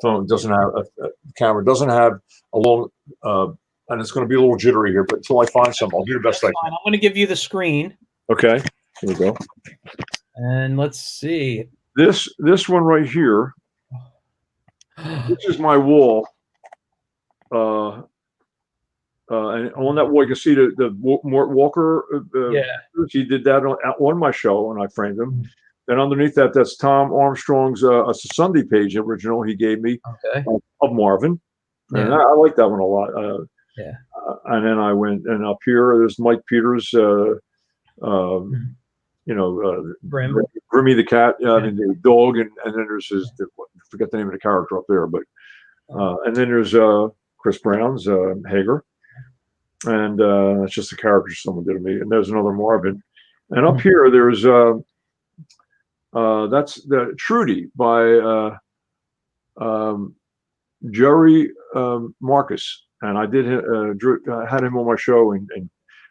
[SPEAKER 2] phone. It doesn't have a camera. Doesn't have a long. And it's going to be a little jittery here, but until I find something, I'll do the best I can.
[SPEAKER 1] I'm going to give you the screen.
[SPEAKER 2] Okay, here we go.
[SPEAKER 1] And let's see.
[SPEAKER 2] This one right here. This is my wall. And on that wall, you can see the Walker. He did that on my show, and I framed him. Mm-hmm. Then underneath that, that's Tom Armstrong's a Sunday page original he gave me of Marvin. Yeah. And I like that one a lot. And then I went, and up here there's Mike Peters, you know, Grimmy the cat, I mean the dog, and then there's I forget the name of the character up there, but and then there's Chris Brown's Hager, and that's just a character someone did to me, and there's another Marvin, and up here there's that's the Trudy by Jerry Marcus. And I did had him on my show in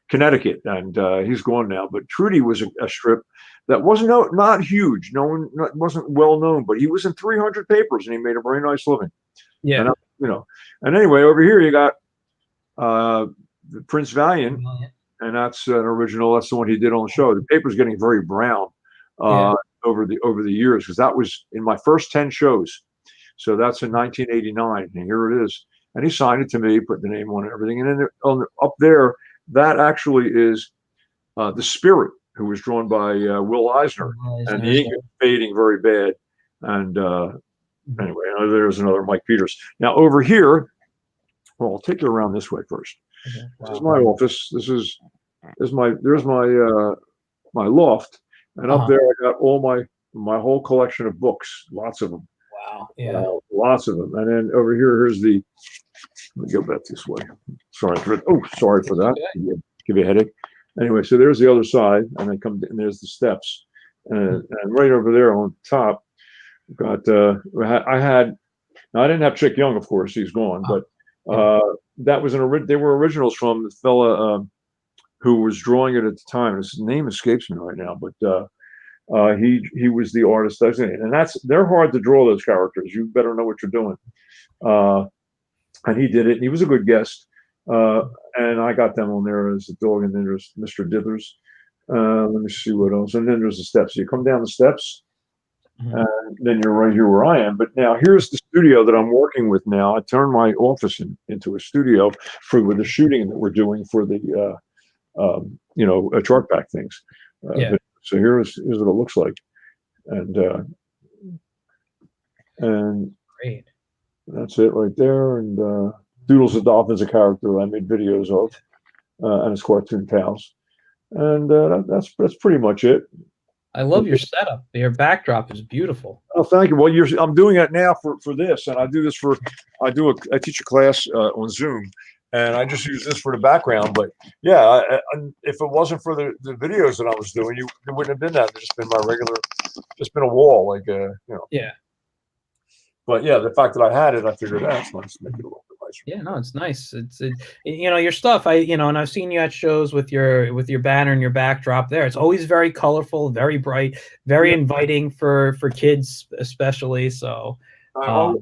[SPEAKER 2] Connecticut, and he's gone now. But Trudy was a strip that wasn't not huge. No one wasn't well known, but he was in 300 papers, and he made a very nice living. Yeah, and, you know. And anyway, over here you got Prince Valiant, and that's an original. That's the one he did on the show. The paper's getting very brown over the years, because that was in my first 10 shows. So that's in 1989, and here it is. And he signed it to me, put the name on it, everything. And then up there, that actually is The Spirit, who was drawn by Will Eisner. And the ink is fading very bad. And anyway, there's another Mike Peters. Now over here, well, I'll take you around this way first. Okay. Wow. This is my office. There's my loft. And up there, I got all my whole collection of books, lots of them.
[SPEAKER 1] Wow. Yeah.
[SPEAKER 2] Lots of them. And then over here's the. Let me go back this way. Sorry for that. Okay. Give you a headache. Anyway, so there's the other side, and then and there's the steps, and right over there on top, got I didn't have Chick Young, of course, he's gone, but that was they were originals from the fella who was drawing it at the time. His name escapes me right now, but. He was the artist, and they're hard to draw, those characters. You better know what you're doing. And he did it. And he was a good guest. And I got them on there as a dog. And then there's Mr. Dithers. Let me see what else. And then there's the steps. So you come down the steps, and then you're right here where I am. But now here's the studio that I'm working with now. I turned my office into a studio with the shooting that we're doing for the chart back things. So here's what it looks like, and
[SPEAKER 1] great.
[SPEAKER 2] That's it right there. And Doodles the Dolphin's a character I made videos of, and his cartoon pals, and that's pretty much it.
[SPEAKER 1] I love your setup. Your backdrop is beautiful.
[SPEAKER 2] Oh, thank you. Well, I'm doing it now for this, and I teach a class on Zoom, and I just use this for the background. But yeah, if it wasn't for the videos that I was doing, it wouldn't have been that. It's just been my regular, just been a wall, like
[SPEAKER 1] Yeah.
[SPEAKER 2] But yeah, the fact that I had it, I figured that's nice to make it a little bit nicer.
[SPEAKER 1] Yeah, no, it's nice. Your stuff. And I've seen you at shows with your banner and your backdrop there. It's always very colorful, very bright, very inviting for kids, especially. So,
[SPEAKER 2] I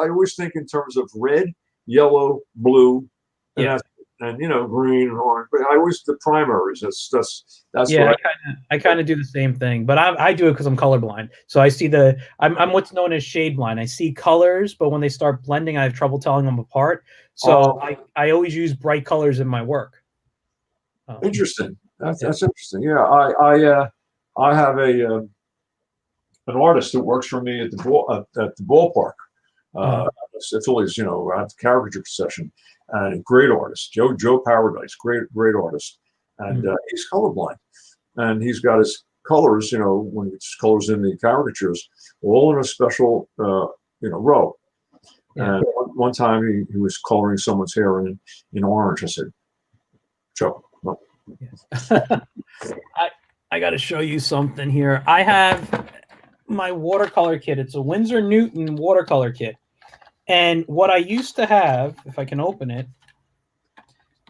[SPEAKER 2] always think in terms of red, yellow, blue, and
[SPEAKER 1] yeah,
[SPEAKER 2] green and orange. But I always the primaries. That's
[SPEAKER 1] yeah.
[SPEAKER 2] what
[SPEAKER 1] I kind of do the same thing, but I do it because I'm colorblind. So I see I'm what's known as shade blind. I see colors, but when they start blending, I have trouble telling them apart. So I always use bright colors in my work.
[SPEAKER 2] Interesting. That's interesting. Yeah, I have an artist that works for me at the ballpark. Phillies, at the caricature session, and a great artist, Joe Paradise, great artist, and he's colorblind, and he's got his colors, when it's colors in the caricatures, all in a special, row.
[SPEAKER 1] Yeah.
[SPEAKER 2] And one time he was coloring someone's hair in orange. I said, Joe. Well,
[SPEAKER 1] yes. I got to show you something here. I have my watercolor kit. It's a Winsor Newton watercolor kit. And what I used to have, if I can open it,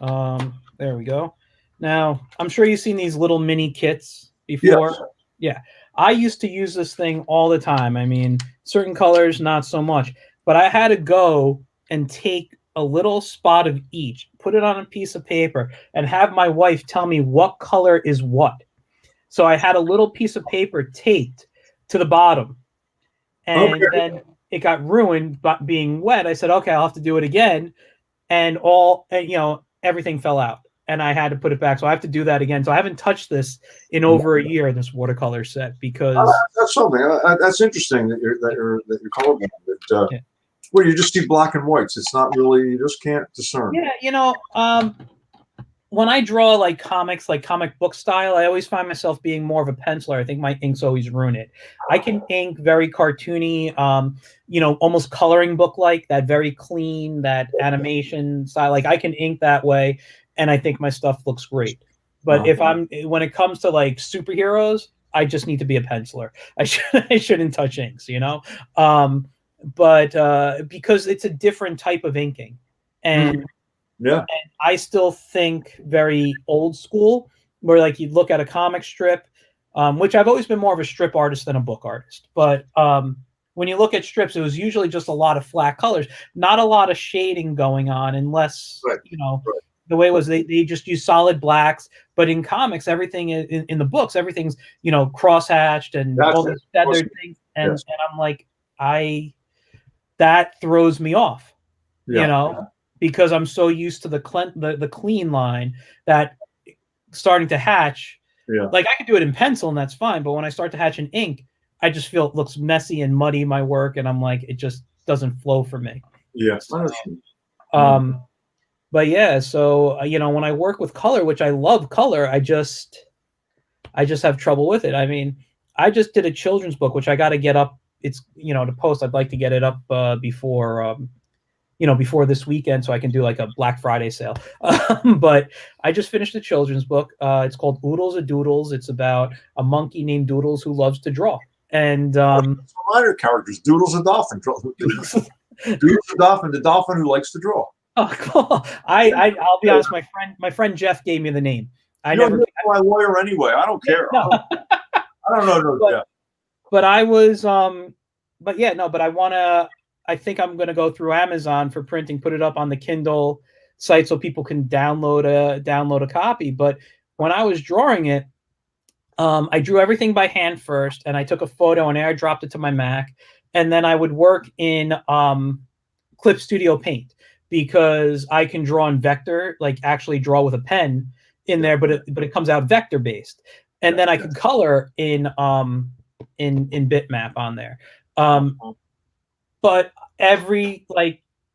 [SPEAKER 1] there we go. Now, I'm sure you've seen these little mini kits before.
[SPEAKER 2] yes.
[SPEAKER 1] Yeah. I used to use this thing all the time. I mean, certain colors, not so much. But I had to go and take a little spot of each, put it on a piece of paper, and have my wife tell me what color is what. So I had a little piece of paper taped to the bottom. And then it got ruined by being wet. I said, okay, I'll have to do it again. And everything fell out. And I had to put it back. So I have to do that again. So I haven't touched this in over a year, this watercolor set, because
[SPEAKER 2] that's something. That's interesting that you're colorblind. That well, you just see black and whites. It's not really, you just can't discern.
[SPEAKER 1] Yeah, when I draw like comics, like comic book style, I always find myself being more of a penciler. I think my inks always ruin it. I can ink very cartoony, almost coloring book like that, very clean, that animation style. Like I can ink that way, and I think my stuff looks great. But when it comes to like superheroes, I just need to be a penciler. I shouldn't touch inks, but because it's a different type of inking, and
[SPEAKER 2] yeah,
[SPEAKER 1] and I still think very old school, where like you look at a comic strip, which I've always been more of a strip artist than a book artist. But when you look at strips, it was usually just a lot of flat colors, not a lot of shading going on, unless the way it was they just use solid blacks. But in comics, everything in the books, everything's cross-hatched and all these feathered things, and I'm like, that throws me off, because I'm so used to the clean line that starting to hatch. Yeah. Like I could do it in pencil and that's fine, but when I start to hatch in ink, I just feel it looks messy and muddy, my work, and I'm like, it just doesn't flow for me.
[SPEAKER 2] Yeah.
[SPEAKER 1] But yeah, so when I work with color, which I love color, I just have trouble with it. I mean, I just did a children's book, which I got to get up. It's to post. I'd like to get it up before this weekend, so I can do like a Black Friday sale. But I just finished a children's book. It's called Oodles a Doodles. It's about a monkey named Doodles who loves to draw. And
[SPEAKER 2] minor characters. Doodles a dolphin. Doodles a dolphin. The dolphin who likes to draw.
[SPEAKER 1] Oh, cool. I'll be honest. My friend Jeff gave me the name.
[SPEAKER 2] You're my lawyer anyway. I don't care. No. I don't know. Jeff.
[SPEAKER 1] But I was, but I want to. I think I'm going to go through Amazon for printing, put it up on the Kindle site so people can download a copy. But when I was drawing it, I drew everything by hand first, and I took a photo and airdropped it to my Mac, and then I would work in Clip Studio Paint because I can draw in vector, like actually draw with a pen in there, but it comes out vector based, and then I could color in bitmap on there. But every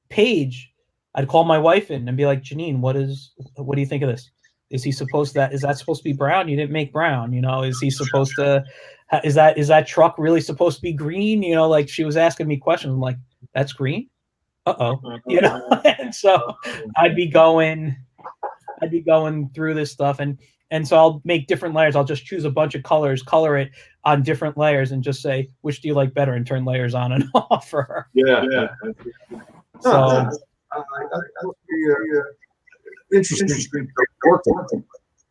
[SPEAKER 1] page, I'd call my wife in and be like, Janine, what do you think of this? Is he supposed to, is that supposed to be brown? You didn't make brown, you know, is he supposed to, is that truck really supposed to be green? You know, like she was asking me questions. I'm like, that's green. You know, and so I'd be going through this stuff, and so I'll make different layers. I'll just choose a bunch of colors, color it on different layers, and just say, which do you like better, and turn layers on and off for her.
[SPEAKER 2] Yeah.
[SPEAKER 1] So
[SPEAKER 2] interesting.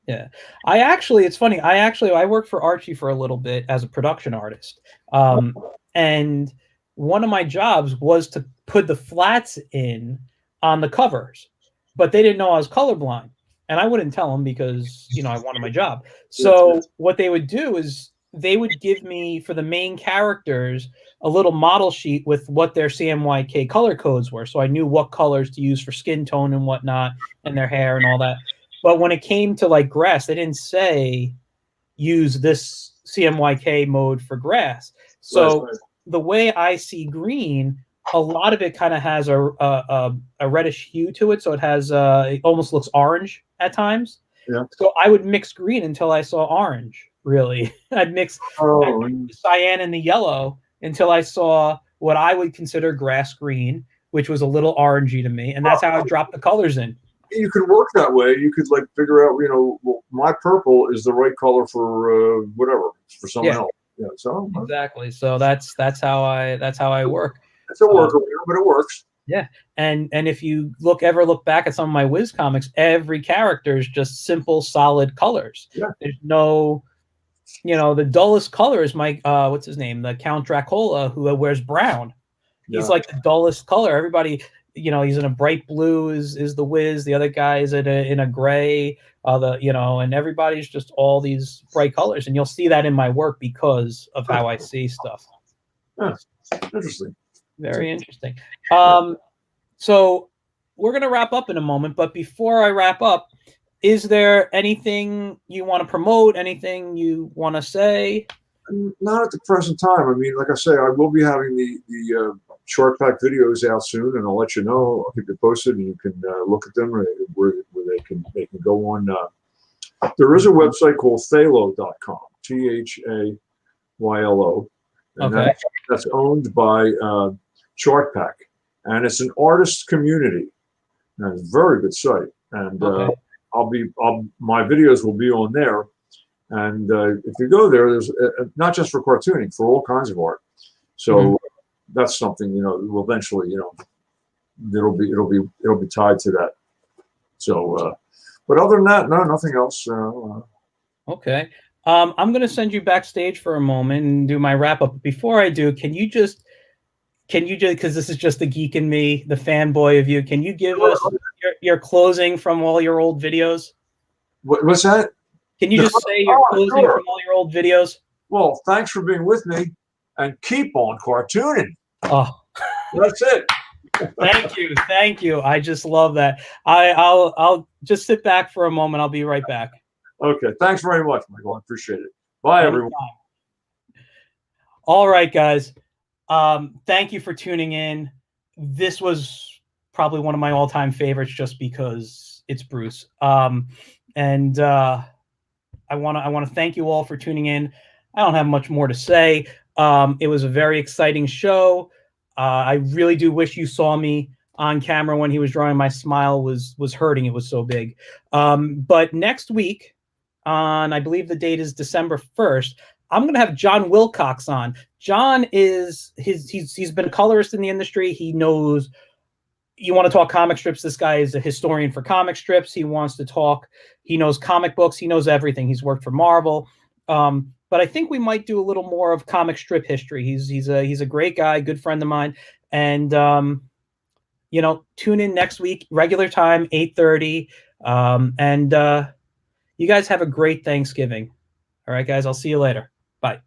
[SPEAKER 1] Yeah, it's funny. I worked for Archie for a little bit as a production artist, and one of my jobs was to put the flats in on the covers, but they didn't know I was colorblind, and I wouldn't tell them because, you know, I wanted my job. So what they would do is they would give me, for the main characters, a little model sheet with what their CMYK color codes were, so I knew what colors to use for skin tone and whatnot, and their hair and all that. But when it came to like grass, they didn't say use this CMYK mode for grass. So the way I see green, a lot of it kind of has a reddish hue to it. So it has it almost looks orange at times.
[SPEAKER 2] Yeah.
[SPEAKER 1] So I would mix green until I saw orange. Really, I'd mix the cyan and the yellow until I saw what I would consider grass green, which was a little orangey to me, and that's how I dropped the colors in.
[SPEAKER 2] You could work that way. You could like figure out, you know, well, my purple is the right color for whatever, for someone else. Yeah, so
[SPEAKER 1] exactly. So that's how I work.
[SPEAKER 2] It's a workaround, but it works.
[SPEAKER 1] Yeah, and if you ever look back at some of my Wiz comics, every character is just simple, solid colors.
[SPEAKER 2] Yeah.
[SPEAKER 1] There's no, you know, the dullest color is my what's his name, the Count Dracula, who wears brown. He's like the dullest color. Everybody, you know, he's in a bright blue is the Wiz. The other guy is in a gray. You know, and everybody's just all these bright colors, and you'll see that in my work because of how I see stuff.
[SPEAKER 2] Yeah. Interesting.
[SPEAKER 1] Very interesting. So we're gonna wrap up in a moment, but before I wrap up, is there anything you want to promote? Anything you want to say?
[SPEAKER 2] Not at the present time. I mean, like I say, I will be having the short pack videos out soon, and I'll let you know. I'll keep you posted, and you can look at them where they can go on. There is a website called Thaylo.com, THAYLO, and
[SPEAKER 1] Okay.
[SPEAKER 2] that's owned by Chart Pack, and it's an artist community, and it's a very good site. And my videos will be on there. And if you go there, there's not just for cartooning, for all kinds of art. So that's something, you know, will eventually, you know, it'll be tied to that. So, but other than that, no, nothing else.
[SPEAKER 1] Okay. I'm going to send you backstage for a moment and do my wrap up. Before I do, can you just, because this is just the geek in me, the fanboy of you, can you give us your closing from all your old videos?
[SPEAKER 2] What's that?
[SPEAKER 1] Can you just say your closing from all your old videos?
[SPEAKER 2] Well, thanks for being with me, and keep on cartooning.
[SPEAKER 1] Oh,
[SPEAKER 2] that's it.
[SPEAKER 1] Thank you. I just love that. I'll just sit back for a moment. I'll be right back.
[SPEAKER 2] Okay. Thanks very much, Michael. I appreciate it. Bye, everyone.
[SPEAKER 1] All right, guys. Thank you for tuning in. This was probably one of my all-time favorites just because it's Bruce. And I want to thank you all for tuning in. I don't have much more to say. It was a very exciting show. I really do wish you saw me on camera when he was drawing. My smile was hurting. It was so big. But next week, I believe the date is December 1st, I'm going to have John Wilcox on. John he's been a colorist in the industry. He knows, you want to talk comic strips, this guy is a historian for comic strips. He wants to talk, he knows comic books, he knows everything. He's worked for Marvel. But I think we might do a little more of comic strip history. He's a great guy, good friend of mine. And you know, tune in next week, regular time, 8:30. And you guys have a great Thanksgiving. All right, guys, I'll see you later. Bye.